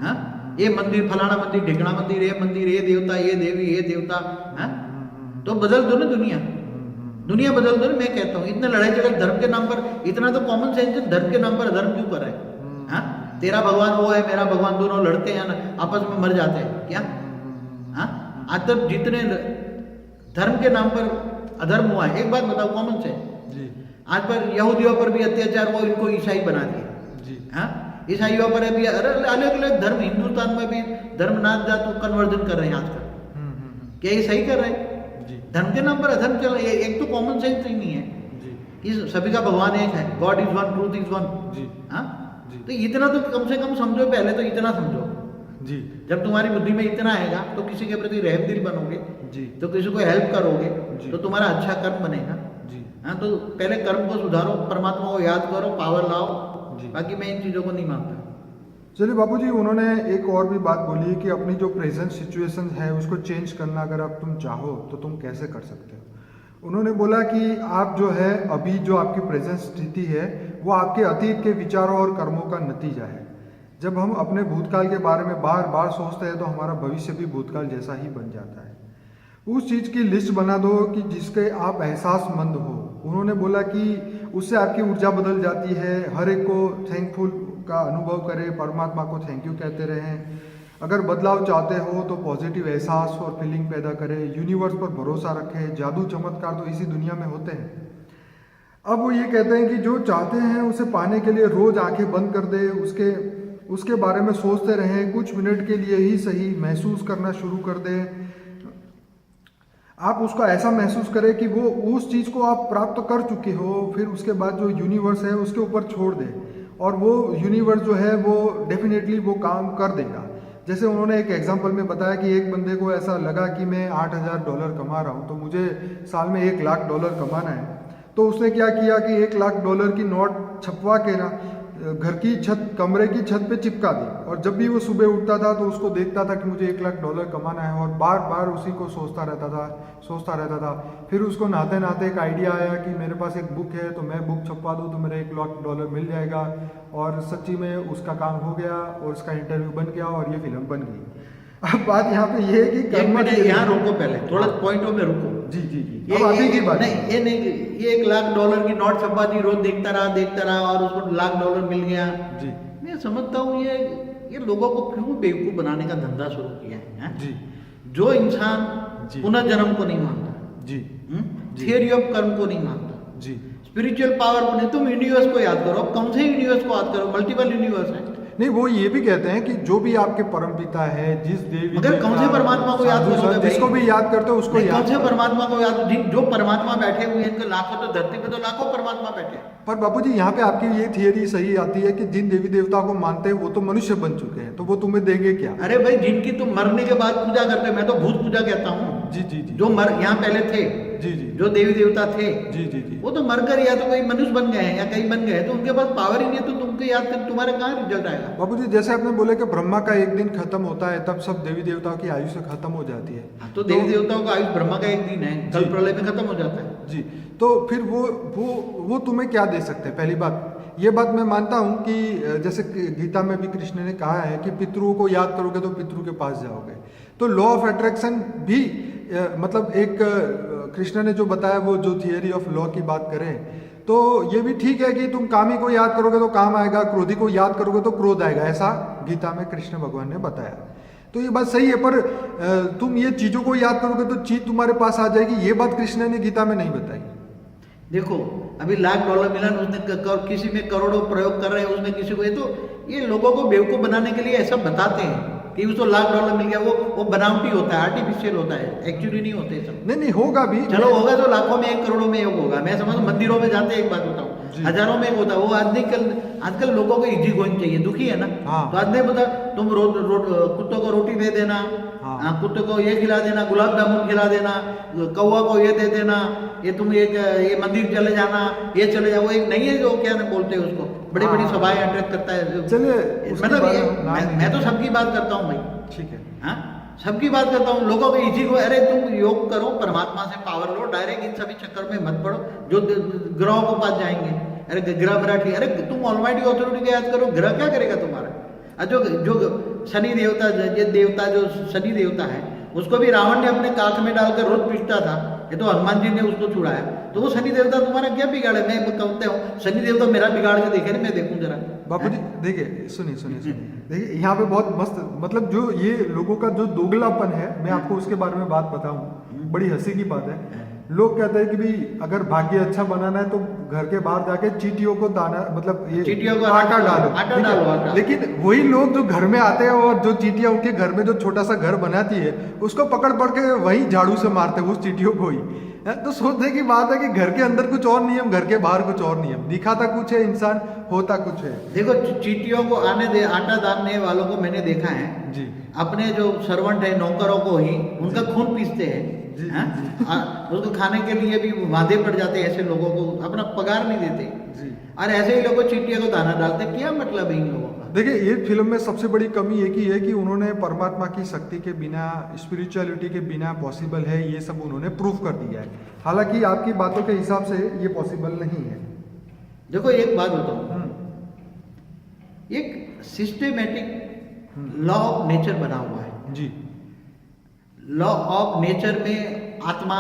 हाँ, ये मंदिर, फलाना मंदिर, ढिकना मंदिर, ये देवता, ये देवी, ये देवता, हाँ, तो बदल दो ना दुनिया बदल दो ना। मैं कहता हूँ इतना लड़ाई झगड़ा धर्म के नाम पर, इतना तो कॉमन सेंस है, धर्म के नाम पर धर्म क्यों कर रहे हैं? हाँ, तेरा भगवान वो है, मेरा भगवान, दोनों लड़ते हैं ना, आपस में मर जाते हैं क्या? हाँ, आज तक जितने धर्म के नाम पर अधर्म हुआ है, एक बात बताओ कॉमन सेंस, आज पर यहूदियों पर भी अत्याचार हुआ, इनको ईसाई बना दिया। हाँ, ईसाइयों पर भी अलग अलग धर्म, हिंदुस्तान में भी धर्म नाथ जात कन्वर्जन कर रहे हैं आजकल। क्या ये सही कर रहे हैं? धर्म के नाम पर अधर्म चल रहा है। एक तो कॉमन सेंस ही नहीं है कि सभी का भगवान एक है, God is one, truth is one. हाँ, तो इतना तो कम से कम समझो, पहले तो इतना समझो जी। जब तुम्हारी बुद्धि में इतना आएगा तो किसी के प्रति रहम दिल बनोगे जी। तो किसी को हेल्प करोगे जी। तो तुम्हारा अच्छा कर्म बनेगा जी। हाँ, तो पहले कर्म को सुधारो, परमात्मा को याद करो, पावर लाओ जी। बाकी मैं इन चीज़ों को नहीं मानता। चलिए बापूजी, उन्होंने एक और भी बात बोली कि अपनी जो प्रेजेंट सिचुएशन है उसको चेंज करना अगर आप तुम चाहो तो तुम कैसे कर सकते हो। उन्होंने बोला कि आप जो है अभी जो आपकी प्रेजेंट स्थिति है वो आपके अतीत के विचारों और कर्मों का नतीजा है। जब हम अपने भूतकाल के बारे में बार बार सोचते हैं तो हमारा भविष्य भी भूतकाल जैसा ही बन जाता है। उस चीज़ की लिस्ट बना दो कि जिसके आप एहसासमंद हो। उन्होंने बोला कि उससे आपकी ऊर्जा बदल जाती है। हर एक को थैंकफुल का अनुभव करें, परमात्मा को थैंक यू कहते रहें। अगर बदलाव चाहते हो तो पॉजिटिव एहसास और फीलिंग पैदा करें। यूनिवर्स पर भरोसा रखें। जादू चमत्कार तो इसी दुनिया में होते हैं। अब वो ये कहते हैं कि जो चाहते हैं उसे पाने के लिए रोज आंखें बंद कर दे, उसके बारे में सोचते रहें। कुछ मिनट के लिए ही सही महसूस करना शुरू कर दें। आप उसको ऐसा महसूस करें कि वो उस चीज़ को आप प्राप्त कर चुके हो। फिर उसके बाद जो यूनिवर्स है उसके ऊपर छोड़ दें और वो यूनिवर्स जो है वो डेफिनेटली वो काम कर देगा। जैसे उन्होंने एक एग्जांपल में बताया कि एक बंदे को ऐसा लगा कि मैं $8,000 कमा रहा हूँ तो मुझे साल में $1,00,000 कमाना है। तो उसने क्या किया कि $1,00,000 की नोट छपवा के ना घर की छत, कमरे की छत पे चिपका दी। और जब भी वो सुबह उठता था तो उसको देखता था कि मुझे $1,00,000 कमाना है और बार बार उसी को सोचता रहता था। फिर उसको नहाते नहाते एक आइडिया आया कि मेरे पास एक बुक है तो मैं बुक छपवा दूँ तो मेरा $1,00,000 मिल जाएगा। और सच्ची में उसका काम हो गया और उसका इंटरव्यू बन गया और ये फिल्म बन गई। अब बात यहाँ पे ये है कि यहाँ रोको, पहले थोड़ा पॉइंटों में रुको। जी। ये अभी की बात नहीं, ये नहीं, ये $1,00,000 की नोट छपवा दी, रोज देखता रहा और उसको $1,00,000 मिल गया। जी। मैं समझता हूँ ये लोगों को क्यों बेवकूफ बनाने का धंधा शुरू किया है। जी। जो इंसान पुनर्जन्म को नहीं मानता, जी, थियरी ऑफ कर्म को नहीं मानता, जी, स्पिरिचुअल पावर को नहीं, तुम यूनिवर्स को याद करो। कौन से यूनिवर्स को याद करो? मल्टीपल यूनिवर्स है। नहीं, वो ये भी कहते हैं कि जो भी आपके परमपिता है, जिस देवी, मगर कौन से परमात्मा को याद करोगे? जिसको भी याद करते हो उसको याद। कौन से परमात्मा को याद? जो परमात्मा बैठे हुए हैं, इनके लाखों, तो धरती पे तो लाखों परमात्मा बैठे हैं। पर बापूजी यहाँ पे आपकी ये थियरी सही आती है कि जिन देवी देवता को मानते हैं वो तो मनुष्य बन चुके हैं, तो वो तुम्हें देंगे क्या? अरे भाई, जिनकी तुम मरने के बाद पूजा करते हैं, मैं तो भूत पूजा कहता हूँ। जी। जो यहाँ पहले थे, जी। जो देवी देवता थे, जी। वो तो मरकर या तो कोई मनुष्य बन गए हैं या कहीं बन गए, तो उनके पास पावर ही नहीं है, तो तुमको याद कर तुम्हारे कहाँ रिजल्ट आएगा? बापूजी, जैसे आपने बोले कि ब्रह्मा का एक दिन खत्म होता है तब सब देवी देवताओं की आयु से खत्म हो जाती है। तो देवी देवताओं का आयु ब्रह्मा का एक दिन है, कल प्रलय में खत्म हो जाता है। जी, तो फिर वो तुम्हें क्या दे सकते हैं? पहली बात ये बात मैं मानता हूँ कि जैसे गीता में भी कृष्ण ने कहा है कि पितरों को याद करोगे तो पितरों के पास जाओगे। तो लॉ ऑफ अट्रैक्शन भी मतलब एक कृष्ण ने जो बताया, वो जो थियरी ऑफ लॉ की बात करें तो ये भी ठीक है कि तुम कामी को याद करोगे तो काम आएगा, क्रोधी को याद करोगे तो क्रोध आएगा। ऐसा गीता में कृष्ण भगवान ने बताया। तो ये बात सही है, पर तुम ये चीज़ों को याद करोगे तो चीज़ तुम्हारे पास आ जाएगी। ये बात कृष्ण ने गीता में नहीं बताई। देखो, अभी $1,00,000 मिला, उसने किसी में करोड़ों प्रयोग कर रहे हैं, उसमें किसी को, ये लोगों को बेवकूफ बनाने के लिए ऐसा बताते हैं। कि उसको $1,00,000 मिल गया, वो बनावटी होता है, आर्टिफिशियल होता है, एक्चुअली नहीं होते सब। नहीं होगा भी, चलो होगा तो लाखों में एक, करोड़ों में एक होगा। मैं समझ मंदिरों में जाते एक बात बताऊं, जी। हजारों में एक होता है। वो आजकल लोगों को इजी गोइंग चाहिए, दुखी है ना, हाँ। तो आदमी बता तुम कुत्तों को रोटी दे देना, हाँ। कुत्ते को ये खिला देना, गुलाब जामुन खिला देना, कौवा को ये दे देना, ये तुम ये मंदिर चले जाना, ये चले जाओ, एक नहीं है जो क्या ना बोलते हैं उसको, बड़ी बड़ी हाँ। सभाएं अट्रैक्ट करता है। चलिए उसके मतलब बारे ये में नाम नहीं मैं तो लेंगे। सबकी बात करता हूँ भाई, ठीक है। हाँ सबकी बात करता हूँ। लोगों को इजी को, अरे तुम योग करो, परमात्मा से पावर लो, डायरेक्ट इन सभी चक्कर में मत पड़ो जो ग्रहों को पास जाएंगे। अरे ग्रह मराठी, अरे तुम ऑलमाइटी अथॉरिटी को याद करो, ग्रह क्या करेगा तुम्हारा? जो शनि देवता, ये देवता जो शनि देवता है, उसको भी रावण ने अपने काख में डालकर रोज पीटता था, ये तो हनुमान जी ने उसको छुड़ाया। तो वो शनि देवता तुम्हारा क्या बिगाड़े? मैं कहते हूँ शनि देवता मेरा बिगाड़ के देखे ना, मैं देखूं जरा। बापू जी देखिए, सुनिए देखिए, यहाँ पे बहुत मस्त, मतलब जो ये लोगों का जो दोगलापन है, मैं आपको उसके बारे में बात बताऊं, बड़ी हंसी की बात है। लोग कहते हैं कि भाई अगर भाग्य अच्छा बनाना है तो घर के बाहर जाके चींटियों को दाना, मतलब ये चींटियों को आटा डालो, आटा ठीक है? डालो, आटा। लेकिन वही लोग जो घर में आते हैं और जो चींटियां उनके घर में जो छोटा सा घर बनाती है, उसको पकड़ के वही झाड़ू से मारते हैं उस चींटियों को ही। तो सोचने की बात है कि घर के अंदर कुछ और नियम, घर के बाहर कुछ और नियम, दिखाता कुछ है इंसान, होता कुछ है। देखो चींटियों को आने दे, आटा डालने वालों को मैंने देखा है जी। अपने जो सर्वेंट है, नौकरों को ही उनका खून पीसते हैं, जी, हाँ? उसको खाने के लिए भी वादे पड़ जाते हैं, ऐसे लोगों को अपना पगार नहीं देते जी। और ऐसे ही लोगों चींटियों को दाना डालते। क्या मतलब है इन लोगों का? देखिए ये फिल्म में सबसे बड़ी कमी एक ही है कि उन्होंने परमात्मा की शक्ति के बिना, स्पिरिचुअलिटी के बिना पॉसिबल है, ये सब उन्होंने प्रूफ कर दिया है। हालांकि आपकी बातों के हिसाब से ये पॉसिबल नहीं है। देखो एक बात बताऊं, एक सिस्टेमेटिक लॉ ऑफ नेचर बना हुआ है। जी। लॉ ऑफ नेचर में आत्मा,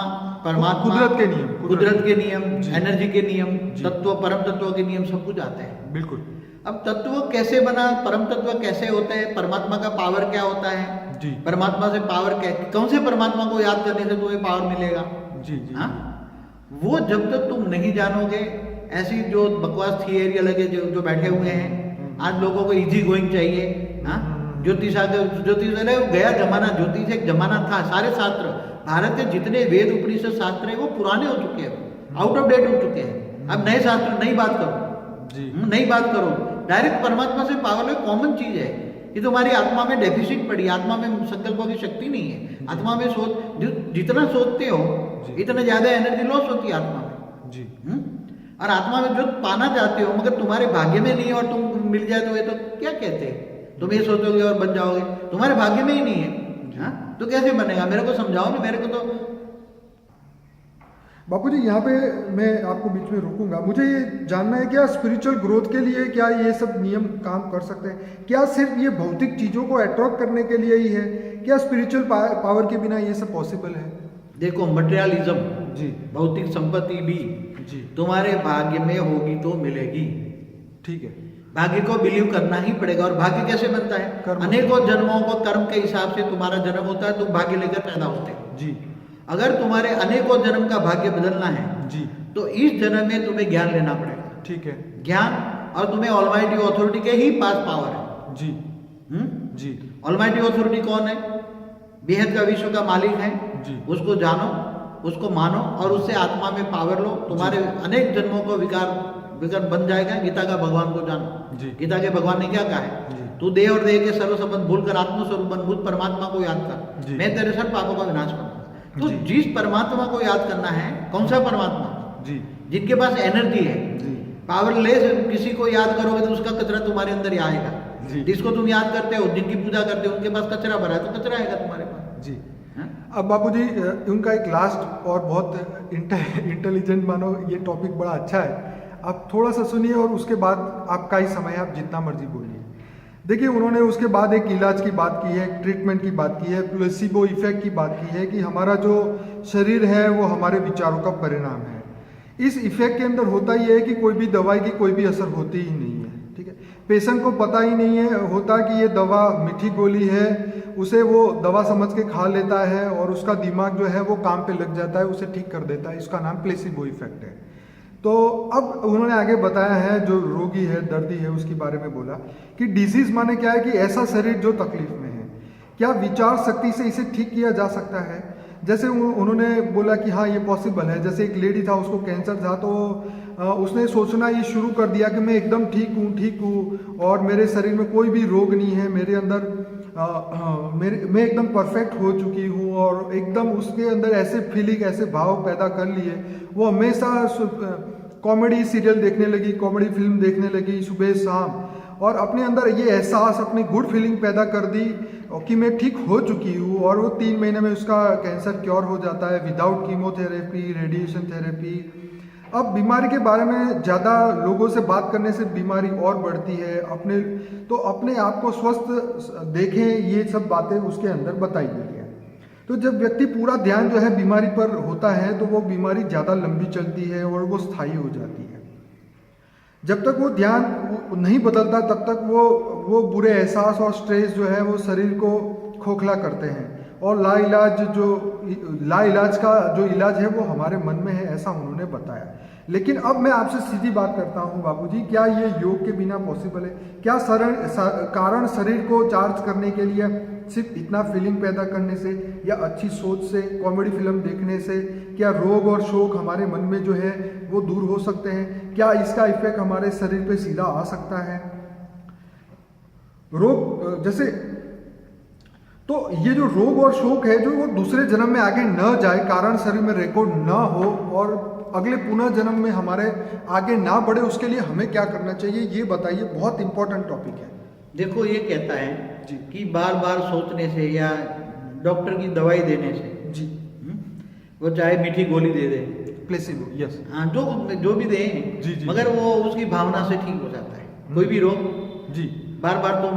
परमात्मा, कुदरत के नियम, कुदरत के नियम, जी। एनर्जी के नियम, जी। तत्व, परम तत्व के नियम, सब कुछ आते हैं। बिल्कुल। अब तत्व कैसे बना, परम तत्व कैसे होते हैं, परमात्मा का पावर क्या होता है, जी। परमात्मा से पावर कौन से परमात्मा को याद करने से तुम्हें पावर मिलेगा? जी जी। हाँ, वो जब तक तुम नहीं जानोगे, ऐसी जो बकवास थियरी अलग है जो बैठे हुए हैं, आज लोगों को इजी गोइंग चाहिए। हाँ, ज्योतिष अरे गया जमाना, ज्योतिष एक जमाना था। सारे शास्त्र, भारत के जितने वेद उपनिषद शास्त्र है वो पुराने हो चुके हैं, आउट ऑफ डेट हो चुके हैं। अब नए शास्त्र, नई बात करो जी। नई बात करो, डायरेक्ट परमात्मा से पावर लो, कॉमन चीज है। ये तुम्हारी आत्मा में डेफिसिट पड़ी, आत्मा में संकल्पों की शक्ति नहीं है। आत्मा में जितना सोचते हो इतना ज्यादा एनर्जी लॉस होती है आत्मा में जी। और आत्मा में जो पाना चाहते हो मगर तुम्हारे भाग्य में नहीं है और तुम मिल जाए तो ये तो क्या कहते हैं, तुम ये सोचोगे और बन जाओगे, तुम्हारे भाग्य में ही नहीं है। हाँ, तो कैसे बनेगा? मेरे को समझाओ ना, मेरे को तो। बापूजी यहाँ पे मैं आपको बीच में रोकूंगा, मुझे ये जानना है क्या स्पिरिचुअल ग्रोथ के लिए क्या ये सब नियम काम कर सकते हैं? क्या सिर्फ ये भौतिक चीजों को अट्रैक्ट करने के लिए ही है? क्या स्पिरिचुअल पावर के बिना ये सब पॉसिबल है? देखो मटेरियलिज्म, जी। भौतिक संपत्ति भी जी। तुम्हारे भाग्य में होगी तो मिलेगी। ठीक है। भाग्य को बिलीव करना ही पड़ेगा। और भाग्य कैसे बनता है? कर्म। अनेकों जन्मों को कर्म के हिसाब से तुम्हारा जन्म होता है, तुम भाग्य लेकर पैदा होते हो। जी। अगर तुम्हारे अनेकों जन्म का भाग्य बदलना है जी। तो इस जन्म में तुम्हें ज्ञान लेना पड़ेगा। ठीक है। ज्ञान, और तुम्हें ऑलमाइटी अथॉरिटी के ही पास पावर है। जी। जी। ऑलमाइटी अथॉरिटी कौन है? बेहद का विश्व का मालिक है। जी। उसको जानो, उसको मानो और उससे आत्मा में पावर लो, तुम्हारे अनेक जन्मों को विकार बन जाएगा। गीता का भगवान को जानो। जी। गीता के भगवान ने क्या कहा है? जी। तू देह और देह के सर्व संबंध भूलकर आत्मस्वरूप बन, मुझ परमात्मा को याद कर, जी। मैं तेरे सब पापों का विनाश करूंगा। तो जी। जिस परमात्मा को याद करना है, कौन सा परमात्मा? जी। जिनके पास एनर्जी है। जी। पावरलेस किसी को याद करोगे तो उसका कचरा तुम्हारे अंदर ही आएगा। जी। जिसको तुम याद करते हो, जिनकी पूजा करते हो, उनके पास कचरा भरा है तो कचरा आएगा तुम्हारे पास। जी। हाँ? अब बापूजी उनका एक लास्ट और बहुत इंटेलिजेंट मानो ये टॉपिक बड़ा अच्छा है, आप थोड़ा सा सुनिए और उसके बाद आपका ही समय है, आप जितना मर्जी बोलिए। देखिए उन्होंने उसके बाद एक इलाज की बात की है, ट्रीटमेंट की बात की है, प्लेसिबो इफेक्ट की बात की है कि हमारा जो शरीर है वो हमारे विचारों का परिणाम है। इस इफेक्ट के अंदर होता ही है कि कोई भी दवाई की कोई भी असर होती ही नहीं है। ठीक है, पेशेंट को पता ही नहीं है होता कि ये दवा मीठी गोली है, उसे वो दवा समझ के खा लेता है और उसका दिमाग जो है वो काम पे लग जाता है, उसे ठीक कर देता है। इसका नाम प्लेसिबो इफेक्ट है। तो अब उन्होंने आगे बताया है, जो रोगी है, दर्दी है, उसके बारे में बोला कि डिजीज माने क्या है कि ऐसा शरीर जो तकलीफ में है। क्या विचार शक्ति से इसे ठीक किया जा सकता है? जैसे उन्होंने बोला कि हाँ ये पॉसिबल है। जैसे एक लेडी था, उसको कैंसर था, तो उसने सोचना ये शुरू कर दिया कि मैं एकदम ठीक हूँ और मेरे शरीर में कोई भी रोग नहीं है, मेरे अंदर मैं एकदम परफेक्ट हो चुकी हूँ, और एकदम उसके अंदर ऐसे फीलिंग, ऐसे भाव पैदा कर लिए। वो हमेशा कॉमेडी सीरियल देखने लगी, कॉमेडी फिल्म देखने लगी सुबह शाम, और अपने अंदर ये एहसास, अपनी गुड फीलिंग पैदा कर दी कि मैं ठीक हो चुकी हूँ। और वो 3 महीने में उसका कैंसर क्योर हो जाता है विदाउट कीमोथेरेपी, रेडिएशन थेरेपी। अब बीमारी के बारे में ज़्यादा लोगों से बात करने से बीमारी और बढ़ती है। अपने आप को स्वस्थ देखें, ये सब बातें उसके अंदर बताई गई है। तो जब व्यक्ति पूरा ध्यान जो है बीमारी पर होता है, तो वो बीमारी ज़्यादा लंबी चलती है और वो स्थायी हो जाती है। जब तक वो ध्यान नहीं बदलता, तब तक वो बुरे एहसास और स्ट्रेस जो है वो शरीर को खोखला करते हैं, और लाइलाज का जो इलाज है वो हमारे मन में है, ऐसा उन्होंने बताया। लेकिन अब मैं आपसे सीधी बात करता हूँ बाबूजी, क्या ये योग के बिना पॉसिबल है? क्या कारण शरीर को चार्ज करने के लिए सिर्फ इतना फीलिंग पैदा करने से, या अच्छी सोच से, कॉमेडी फिल्म देखने से, क्या रोग और शोक हमारे मन में जो है वो दूर हो सकते हैं? क्या इसका इफेक्ट हमारे शरीर पे सीधा आ सकता है? रोग जैसे, तो ये जो रोग और शोक है, जो वो दूसरे जन्म में आगे न जाए, कारण शरीर में रिकॉर्ड न हो, और अगले पुनः जन्म में हमारे आगे ना बढ़े, उसके लिए हमें क्या करना चाहिए, ये बताइए। बहुत इंपॉर्टेंट टॉपिक है। देखो, ये कहता है जी कि बार बार सोचने से या डॉक्टर की दवाई देने से, जी, वो चाहे मीठी गोली दे दे, प्लेसिबो, यस, हाँ, जो भी दे, जी, जी, मगर वो उसकी भावना से ठीक हो जाता है। कोई भी रोग, जी, बार बार तुम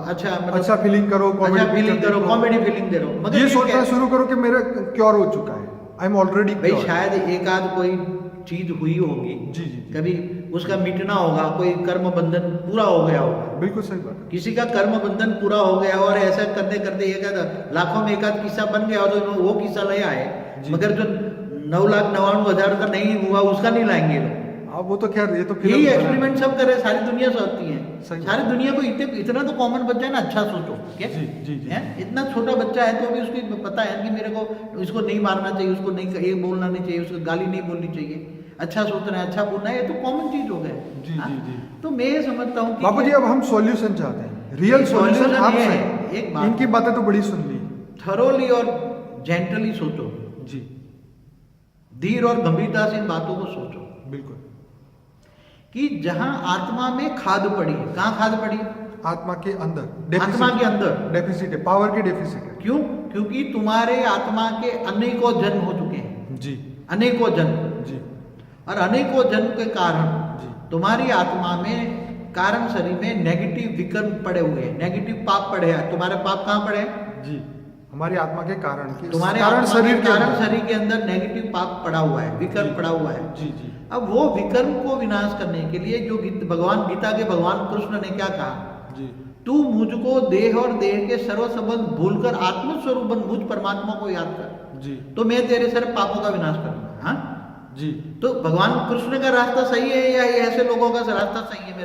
अच्छा फीलिंग करो, अच्छा फीलिंग करो, कॉमेडी फीलिंग दे रहो, मगर ये सोचना शुरू करो कि मेरा क्योर हो चुका है, आई एम ऑलरेडी। भाई शायद एक आध कोई चीज हुई होगी, जी, जी, कभी उसका मिटना होगा, कोई कर्म बंधन पूरा हो गया होगा। बिल्कुल सही बात है। किसी का कर्म बंधन पूरा हो गया, और ऐसा करते करते एक लाखों में एक आध किस्सा बन गया, तो वो किस्सा ले आए, मगर जो 9,99,000 का नहीं हुआ, उसका नहीं लाएंगे लोग। अब वो तो खैर, ये तो यही एक्सपेरिमेंट सब कर रहे, सारी दुनिया सोचती है, सही सारी दुनिया को इतना तो कॉमन बच्चा है ना। अच्छा सोचो, क्या जी, जी, जी, है? इतना छोटा बच्चा है तो भी उसको पता है कि मेरे को इसको नहीं मारना चाहिए, उसको नहीं ये बोलना नहीं चाहिए, उसको गाली नहीं बोलनी चाहिए, अच्छा सोचना है, अच्छा बोलना है, ये तो कॉमन चीज हो गया। जी, जी, जी। तो मैं ये समझता हूँ कि बाबूजी, अब हम सॉल्यूशन चाहते हैं, रियल सॉल्यूशन आपसे। एक बात, इनकी बातें तो बड़ी सुन ली, थरोली और जेंटली सोचो जी, धीर और गंभीरता से इन बातों को सोचो, बिल्कुल, कि जहां आत्मा में खाद पड़ी है, कहाँ खाद पड़ी है? आत्मा के अंदर, आत्मा के अंदर डेफिसिट है, पावर की डेफिसिट है। क्यों? क्योंकि तुम्हारे आत्मा के अनेकों जन्म हो चुके हैं, जी, अनेकों जन्म, जी, और अनेकों जन्म के कारण जी, तुम्हारी आत्मा में, कारण शरीर में नेगेटिव विकर्म पड़े हुए हैं, नेगेटिव पाप पड़े हैं। तुम्हारे पाप कहाँ पड़े हैं? जी, हमारी आत्मा के कारण की, तुम्हारे कारण शरीर के कारण अंदर। शरीर के अंदर नेगेटिव पाप पड़ा हुआ है, विकर्म जी, पड़ा हुआ है। जी, जी, अब वो विकर्म को विनाश करने के लिए जो भगवान गीता के भगवान कृष्ण ने क्या कहा, जी, तू मुझको देह और देह के सर्व संबंध भूलकर आत्मस्वरूप मुझ परमात्मा को याद कर, जी, तो मैं तेरे सर्व पापों का विनाश करूंगा। हाँ जी, तो भगवान कृष्ण का रास्ता सही है या ये ऐसे लोगों का रास्ता सही है?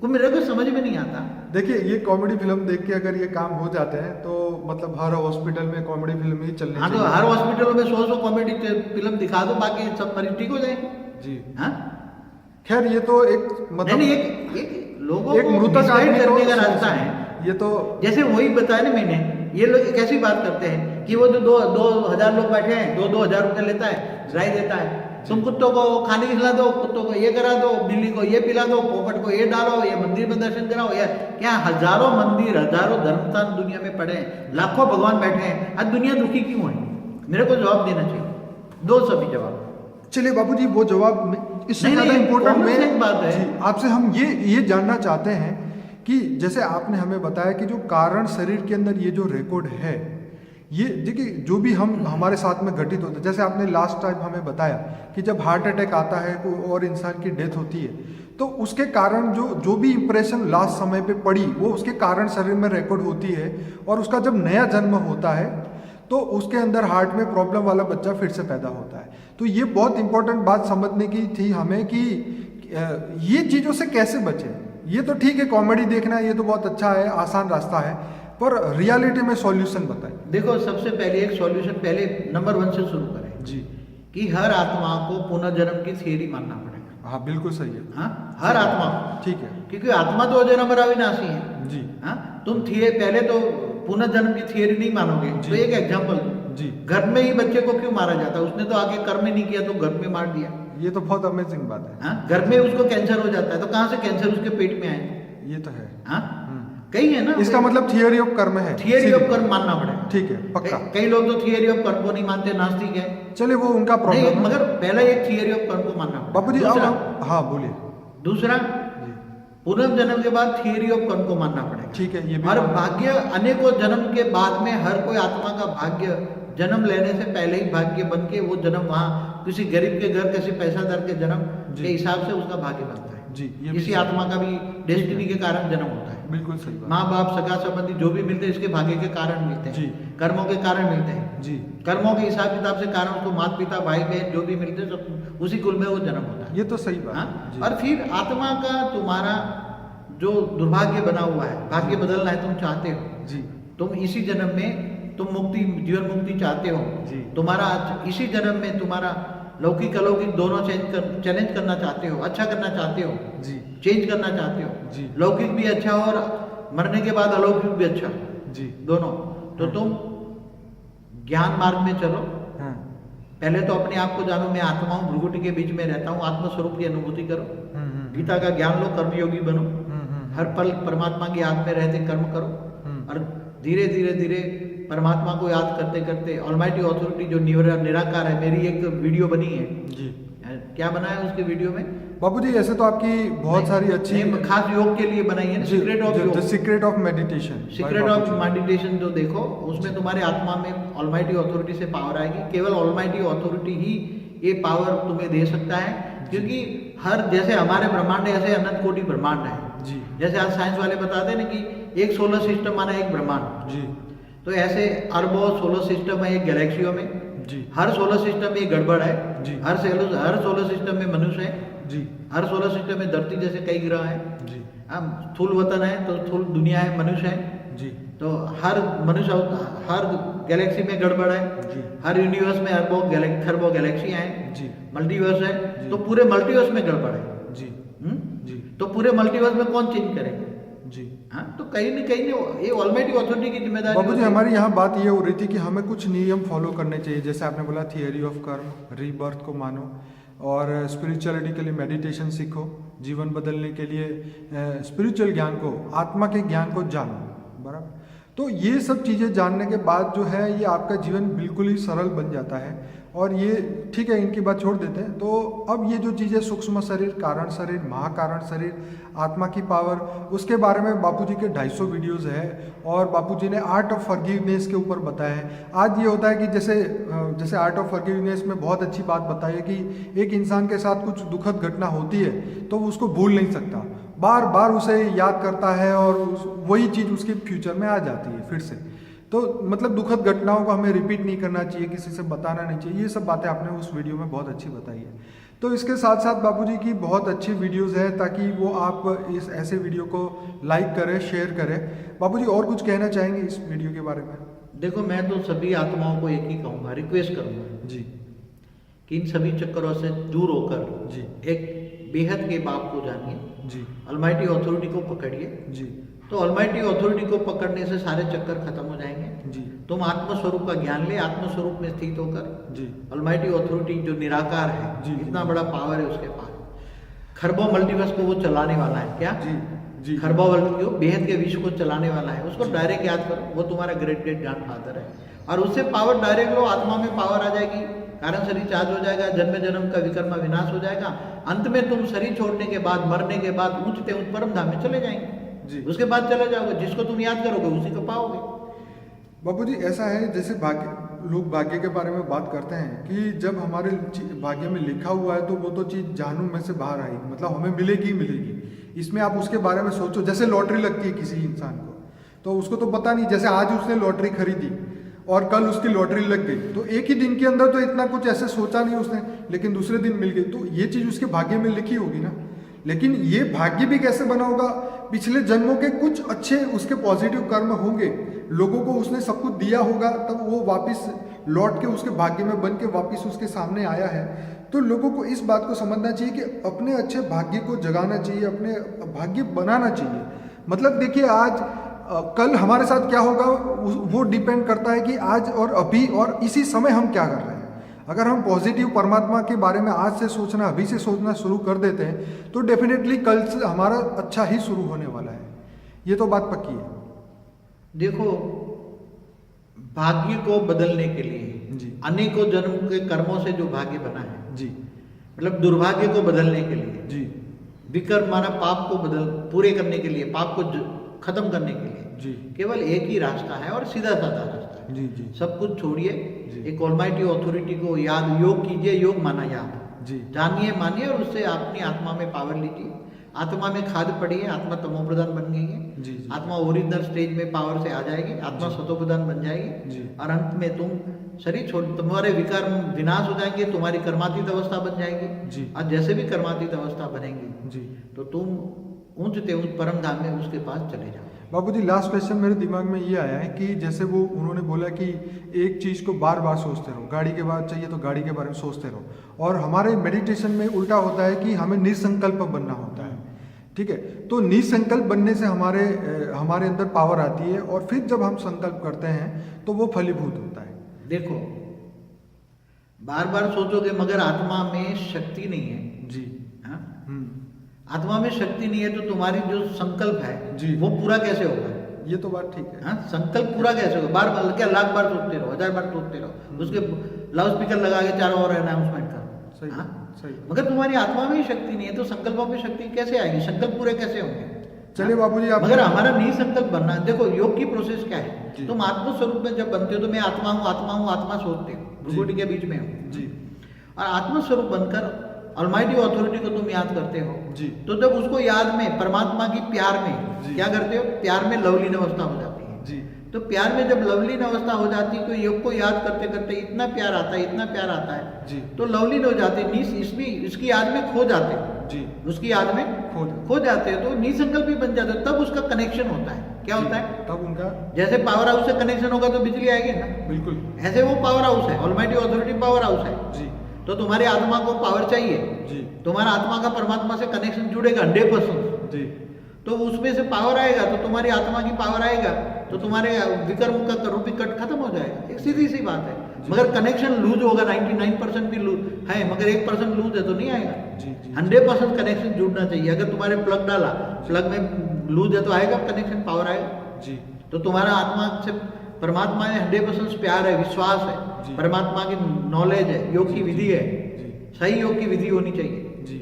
मेरे को समझ में नहीं आता। देखिए, ये कॉमेडी फिल्म देख के अगर ये काम हो जाते हैं, तो मतलब हर हॉस्पिटल में कॉमेडी फिल्म ही चलनी हाँ, तो चाहिए। हर हॉस्पिटल में 100 कॉमेडी फिल्म दिखा दो, बाकी सब मरीज ठीक हो जाएंगे। जी, हाँ, खैर ये तो एक मतलब नहीं, एक लोगों एक को मृतक मिसगाइड आदमी करने तो का रास्ता है। ये तो जैसे वही बताया ना मैंने, ये लोग कैसी बात करते हैं कि वो जो 2,000 लोग बैठे हैं, 2,000 रुपये लेता है, राय देता है, तुम कुत्तों को खाने खिला दो, कुत्तों को ये करा दो, बिल्ली को ये पिला दो, पोपट को ये डालो, ये मंदिर में दर्शन कराओ। या क्या हजारों मंदिर, हजारों धर्मस्थान दुनिया में पड़े हैं, लाखों भगवान बैठे हैं, आज दुनिया दुखी क्यों है? मेरे को जवाब देना चाहिए, दो सभी जवाब। चलिए बाबूजी, वो जवाब इससे ज्यादा इम्पोर्टेंट में बात है जी, आपसे हम ये जानना चाहते हैं कि जैसे आपने हमें बताया कि जो कारण शरीर के अंदर ये जो रिकॉर्ड है, ये देखिए जो भी हमारे साथ में घटित होता है, जैसे आपने लास्ट टाइम हमें बताया कि जब हार्ट अटैक आता है कोई और इंसान की डेथ होती है, तो उसके कारण जो भी इंप्रेशन लास्ट समय पे पड़ी, वो उसके कारण शरीर में रिकॉर्ड होती है, और उसका जब नया जन्म होता है तो उसके अंदर हार्ट में प्रॉब्लम वाला बच्चा फिर से पैदा होता है। तो ये बहुत इंपॉर्टेंट बात समझने की थी हमें कि ये चीज़ों से कैसे बचें। ये तो ठीक है, कॉमेडी देखना ये तो बहुत अच्छा है, आसान रास्ता है, पर रियलिटी में सॉल्यूशन बताएं। देखो, सबसे पहले एक सॉल्यूशन पहले नंबर 1 से शुरू करें जी। कि हर आत्मा को पुनर्जन्म की थियरी मानना पड़ेगा। हाँ बिल्कुल सही है। हाँ, हर आत्मा को। ठीक है। क्योंकि आत्मा तो अजन्म अविनाशी है जी। हाँ, तुम पहले तो पुनर्जन्म की थियरी नहीं मानोगे। जी। तो एक एग्जांपल दो, जी। घर में ही बच्चे को क्यों मारा जाता है? उसने तो आगे कर्म ही नहीं किया तो घर में मार दिया। ये तो बहुत अमेजिंग बात है। हाँ, घर में उसको कैंसर हो जाता है तो कहाँ से कैंसर उसके पेट में आए? ये तो है। हाँ, कई है ना। इसका मतलब थियरी ऑफ कर्म है। थियरी ऑफ कर्म मानना पड़ेगा। ठीक है, पक्का। कई लोग तो थियरी ऑफ कर्म को नहीं मानते, नास्तिक है। चलिए वो उनका नहीं, प्रॉब्लम है। मगर पहला एक थियरी ऑफ कर्म को मानना पड़ेगा। बापू जी दूसरा, अब हाँ बोलिए। दूसरा जी। पुनर्जन्म के बाद थियरी ऑफ कर्म को मानना पड़ेगा। ठीक है, ये भी हर मानना- भाग्य अनेकों जन्म के बाद में हर कोई आत्मा का भाग्य जन्म लेने से पहले ही भाग्य बन के वो जन्म वहाँ किसी गरीब के घर किसी पैसादार के जन्म जी। के हिसाब से उसका भाग्य बनता है। जी, ये भी इसी सही- आत्मा का भी डेस्टिनी के कारण जन्म होता है। बिल्कुल सही बात। माँ बाप सगा संबंधी जो भी मिलते हैं इसके भाग्य के कारण मिलते जी। हैं, कर्मों के कारण मिलते हैं। जी। कर्मों के हिसाब किताब से कारण उसको माता पिता भाई बहन जो भी मिलते हैं सब उसी कुल में वो जन्म होता है। ये तो सही बात हाँ? है। जी। और फिर आत्मा का तुम्हारा जो दुर्भाग्य बना हुआ है, भाग्य बदलना है, तुम चाहते हो, जी। तुम इसी जन्म में तुम मुक्ति जीवन मुक्ति चाहते हो, जी। तुम्हारा इसी जन्म में तुम्हारा लौकिक अलौकिक दोनों चैलेंज करना चाहते हो, अच्छा करना चाहते हो, जी। चेंज करना चाहते हो, जी। लौकिक भी अच्छा हो और मरने के बाद अलौकिक भी अच्छा, जी। दोनों। तो तुम ज्ञान मार्ग में चलो। हाँ। पहले तो अपने आप को जानो, मैं आत्मा हूँ, भृगुटी के बीच में रहता हूँ, आत्मस्वरूप की अनुभूति करो, गीता का ज्ञान लो, कर्मयोगी बनो, हर पल परमात्मा की याद में रहते कर्म करो, और धीरे धीरे धीरे परमात्मा को याद करते करते ऑलमाइटी ऑथोरिटी जो निराकार है, मेरी एक वीडियो बनी है। जी। क्या बना है उसके वीडियो में? बाबूजी ऐसे तो आपकी बहुत सारी अच्छी नहीं, खास योग के लिए बनाई है, सीक्रेट ऑफ योग, secret of meditation. Secret of meditation जो देखो, उसमें तुम्हारे आत्मा में ऑलमाइटी ऑथोरिटी से पावर आएगी। केवल ऑलमाइटी ऑथोरिटी ही ये पावर तुम्हें दे सकता है, क्योंकि हर जैसे हमारे ब्रह्मांड है ऐसे अनंत कोटि ब्रह्मांड है। जी। जैसे आज साइंस वाले बताते हैं ना कि एक सोलर सिस्टम माना एक ब्रह्मांड, जी। तो ऐसे अरबों सोलर सिस्टम है एक गैलेक्सियों में। जी। हर सोलर सिस्टम में एक गड़बड़ है। जी। हर सोलर सिस्टम में मनुष्य है। जी। हर सोलर सिस्टम में धरती जैसे कई ग्रह हैं। जी। हम स्थूल वतन है तो स्थूल दुनिया है, मनुष्य है। जी। तो हर गैलेक्सी में गड़बड़ है। जी। हर यूनिवर्स में खरबों गैलेक्सियां हैं। जी। मल्टीवर्स है, जी। तो पूरे मल्टीवर्स में गड़बड़ है। जी। हम्म? जी। तो पूरे मल्टीवर्स में कौन चेंज करेगा? जी। हाँ, तो कहीं न कहीं ये ऑलमाइटी ऑथोरिटी की जिम्मेदारी बाबूजी होती है। हमारी यहाँ बात ये हो रही थी कि हमें कुछ नियम फॉलो करने चाहिए, जैसे आपने बोला थियरी ऑफ कर्म, रीबर्थ को मानो, और स्पिरिचुअलिटी के लिए मेडिटेशन सीखो, जीवन बदलने के लिए स्पिरिचुअल ज्ञान को, आत्मा के ज्ञान को जानो। बराबर। तो ये सब चीज़ें जानने के बाद जो है ये आपका जीवन बिल्कुल ही सरल बन जाता है। और ये ठीक है, इनकी बात छोड़ देते हैं। तो अब ये जो चीज़ें सूक्ष्म शरीर, कारण शरीर, महाकारण शरीर, आत्मा की पावर, उसके बारे में बापूजी के 250 वीडियोस है, और बापूजी ने आर्ट ऑफ फॉरगिवनेस के ऊपर बताया है। आज ये होता है कि जैसे आर्ट ऑफ फॉरगिवनेस में बहुत अच्छी बात बताई है कि एक इंसान के साथ कुछ दुखद घटना होती है तो वो उसको भूल नहीं सकता, बार बार उसे याद करता है और वही चीज़ उसके फ्यूचर में आ जाती है फिर से। तो मतलब दुखद घटनाओं को हमें रिपीट नहीं करना चाहिए, किसी से बताना नहीं चाहिए। ये सब बातें आपने उस वीडियो में बहुत अच्छी बताई है। तो इसके साथ साथ बापूजी की बहुत अच्छी वीडियोस है, ताकि वो आप इस ऐसे वीडियो को लाइक करें, शेयर करें। बापूजी और कुछ कहना चाहेंगे इस वीडियो के बारे में? देखो, मैं तो सभी आत्माओं को एक ही कहूँगा, रिक्वेस्ट करूँगा जी कि इन सभी चक्करों से दूर होकर जी एक बेहद के बाप को जानिए, जी ऑलमाइटी ऑथोरिटी को पकड़िए। जी तो ऑलमाइटी ऑथोरिटी को पकड़ने से सारे चक्कर खत्म हो जाएंगे। जी तुम आत्मस्वरूप का ज्ञान ले, आत्मस्वरूप में स्थित होकर जी ऑलमाइटी ऑथोरिटी जो निराकार है, जी, इतना बड़ा पावर है उसके पास, खरबों मल्टीवर्स को वो चलाने वाला है। क्या? जी जी खरबों वर्ल्ड बेहद के विश्व को चलाने वाला है। उसको डायरेक्ट याद करो, वो तुम्हारा ग्रेट ग्रेट ग्रैंड फादर है, और उससे पावर डायरेक्ट लो, आत्मा में पावर आ जाएगी, कारण शरीर चार्ज हो जाएगा, जन्म जन्म का विकर्म विनाश हो जाएगा। अंत में तुम शरीर छोड़ने के बाद, मरने के बाद ऊंचते ऊंच परम धाम में चले जाएंगे जी। उसके बाद चले जाओगे, जिसको तुम याद करोगे उसी को पाओगे। बापूजी ऐसा है, जैसे लोग भाग्य के बारे में बात करते हैं कि जब हमारे भाग्य में लिखा हुआ है तो वो तो चीज़ जानू में से बाहर आएगी, मतलब हमें मिलेगी ही मिलेगी। इसमें आप उसके बारे में सोचो, जैसे लॉटरी लगती है किसी इंसान को, तो उसको तो पता नहीं, जैसे आज उसने लॉटरी खरीदी और कल उसकी लॉटरी लग गई, तो एक ही दिन के अंदर तो इतना कुछ ऐसे सोचा नहीं उसने, लेकिन दूसरे दिन मिल गई, तो ये चीज़ उसके भाग्य में लिखी होगी ना। लेकिन ये भाग्य भी कैसे बना होगा पिछले जन्मों के कुछ अच्छे उसके पॉजिटिव कर्म होंगे, लोगों को उसने सब कुछ दिया होगा, तब वो वापस लौट के उसके भाग्य में बन के वापस उसके सामने आया है। तो लोगों को इस बात को समझना चाहिए कि अपने अच्छे भाग्य को जगाना चाहिए, अपने भाग्य बनाना चाहिए। मतलब देखिए आज कल हमारे साथ क्या होगा वो डिपेंड करता है कि आज और अभी और इसी समय हम क्या कर रहे हैं। अगर हम पॉजिटिव परमात्मा के बारे में आज से सोचना, अभी से सोचना शुरू कर देते हैं तो डेफिनेटली कल से हमारा अच्छा ही शुरू होने वाला है। ये तो बात पक्की है। देखो, भाग्य को बदलने के लिए जी अनेकों जन्म के कर्मों से जो भाग्य बना है, जी मतलब दुर्भाग्य को बदलने के लिए, जी विकर्म माना पाप को पूरे करने के लिए, पाप को खत्म करने के लिए जी केवल एक ही रास्ता है और सीधा साधा रास्ता है। जी जी सब कुछ छोड़िए, जी। एक ऑलमाइटी अथॉरिटी को याद, योग कीजिए, योग माना याद, जी जानिए मानिए और उससे अपनी आत्मा में पावर लीजिए। आत्मा में खाद पड़ी है, आत्मा तमोप्रधान बन गई है, जी जी आत्मा ओरिजिनल स्टेज में पावर से आ जाएगी, आत्मा सतोप्रधान बन जाएगी जी और अंत में तुम शरीर छोड़, तुम्हारे विकार विनाश हो जाएंगे, तुम्हारी कर्मातीत अवस्था बन जाएगी। जी और जैसे भी कर्मातीत अवस्था बनेगी जी तो तुम ऊंचते ऊंच परम धाम में उसके पास चले जाओ। बाबूजी, लास्ट क्वेश्चन मेरे दिमाग में ये आया है कि जैसे वो उन्होंने बोला कि एक चीज़ को बार बार सोचते रहो, गाड़ी के बाद चाहिए तो गाड़ी के बारे में सोचते रहो, और हमारे मेडिटेशन में उल्टा होता है कि हमें निसंकल्प बनना होता है। ठीक है, तो निसंकल्प बनने से हमारे अंदर पावर आती है और फिर जब हम संकल्प करते हैं तो वो फलीभूत होता है। देखो, बार बार सोचोगे मगर आत्मा में शक्ति नहीं है। जी हाँ? हम्म, आत्मा में शक्ति नहीं है तो तुम्हारी जो संकल्प है जी। वो पूरा कैसे होगा? ये तो बात ठीक है। हाँ, संकल्प पूरा कैसे होगा? बार बार क्या, लाख बार सोचते रहो, 1000 बार सोचते रहो, उसके लाउड स्पीकर लगा के चारों ओर अनाउंसमेंट करो। सही हाँ? सही। मगर तुम्हारी आत्मा में ही शक्ति नहीं है तो संकल्पों में शक्ति कैसे आएगी? संकल्प पूरे कैसे होंगे? चलिए बाबूजी, आप मगर हमारा नहीं संकल्प बनना है। देखो, योग की प्रोसेस क्या है, जी। तुम आत्म स्वरूप में जब बनते हो तो मैं आत्मा हूँ, आत्मा हूँ, आत्मा सोचते हो, भ्रुकुटी के बीच में हो। जी और आत्म स्वरूप बनकर ऑलमाइटी अथॉरिटी को तुम याद करते हो, जी तो जब उसको याद में परमात्मा की प्यार में जी। क्या करते हो? प्यार में लवलीन अवस्था हो जाती है। जी तो प्यार में जब लवलीन अवस्था हो जाती है तो योग को याद करते करते इतना प्यार आता है, इतना प्यार आता है, जी तो लवलीन हो जाते हैं, इसकी याद में खो जाते हैं, जी उसकी याद में खो जाते हैं, तो निसंकल्प भी बन जाते हैं। तब उसका कनेक्शन होता है। क्या होता है? तब उनका जैसे पावर हाउस से कनेक्शन होगा तो बिजली आएगी ना, बिल्कुल ऐसे वो पावर हाउस है, ऑलमाइटी अथॉरिटी पावर हाउस है। जी तो तुम्हारी आत्मा को पावर चाहिए, जी तुम्हारा आत्मा का परमात्मा से कनेक्शन जुड़ेगा 100%, जी तो उसमें से पावर आएगा तो तुम्हारी आत्मा की पावर आएगा तो तुम्हारे विकर्म का रूपी कट खत्म हो जाएगा। एक सीधी सी बात है। मगर कनेक्शन लूज होगा, 99% भी लूज है, मगर 1% लूज है तो नहीं आएगा। जी जी 100% कनेक्शन जुड़ना चाहिए। अगर तुम्हारे प्लग डाला, प्लग में लूज है तो आएगा कनेक्शन, पावर आएगा। जी तो तुम्हारा आत्मा से परमात्मा में 100% प्यार है, विश्वास है, जी। परमात्मा की नॉलेज है, योग की विधि है, जी सही योग की विधि होनी चाहिए। जी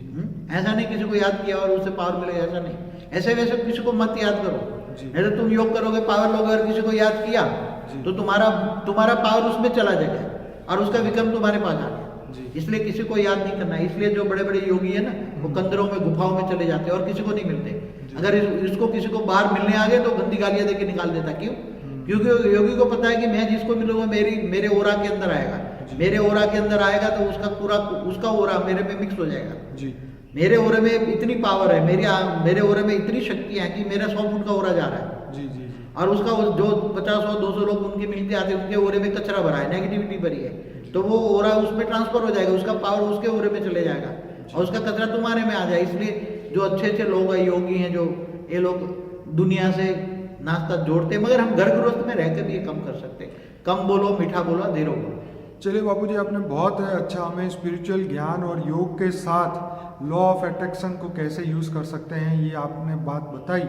ऐसा नहीं किसी को याद किया और उससे पावर मिलेगा, ऐसा नहीं। ऐसे वैसे किसी को मत याद करो, जी। नहीं तो तुम योग करोगे पावर लोगे और किसी को याद किया जी। तो तुम्हारा पावर उसमें चला जाएगा और उसका विक्रम तुम्हारे पास आ गया। जी। इसलिए किसी को याद नहीं करना। इसलिए जो बड़े बड़े योगी है ना, वो कंदरों में गुफाओं में चले जाते हैं और किसी को नहीं मिलते। अगर इसको किसी को बाहर मिलने आ गए तो गंदी गालियां देके निकाल देता। क्यों? क्योंकि योगी को पता है कि मैं जिसको मिलूंगा मेरे ओरा के अंदर आएगा, मेरे ओरा के अंदर आएगा तो उसका ओरा मेरे में मिक्स हो जाएगा। जी मेरे ओरे में इतनी पावर है, मेरे ओरे में इतनी शक्ति है कि मेरा 100 फुट का ओरा जा रहा है जी जी जी और उसका जो 50 और 200 लोग उनके मिलते आते हैं, उनके ओरे में कचरा भरा है, नेगेटिविटी भरी है, तो वो ओरा उसमें ट्रांसफर हो जाएगा, उसका पावर उसके ओरे में चले जाएगा और उसका कचरा तुम्हारे में आ जाए। इसलिए जो अच्छे अच्छे लोग हैं, योगी हैं, जो ये लोग दुनिया से नाश्ता जोड़ते हैं, मगर हम घर गृहस्थ में रहकर भी ये कम कर सकते हैं। कम बोलो, मीठा बोलो, अंधेरो बोलो। चलिए बाबूजी, आपने बहुत अच्छा हमें स्पिरिचुअल ज्ञान और योग के साथ लॉ ऑफ अट्रैक्शन को कैसे यूज़ कर सकते हैं ये आपने बात बताई,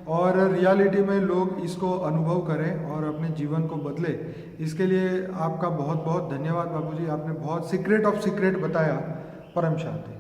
और रियलिटी में लोग इसको अनुभव करें और अपने जीवन को बदले। इसके लिए आपका बहुत बहुत धन्यवाद बाबूजी। आपने बहुत सीक्रेट ऑफ सीक्रेट बताया। परम शांति।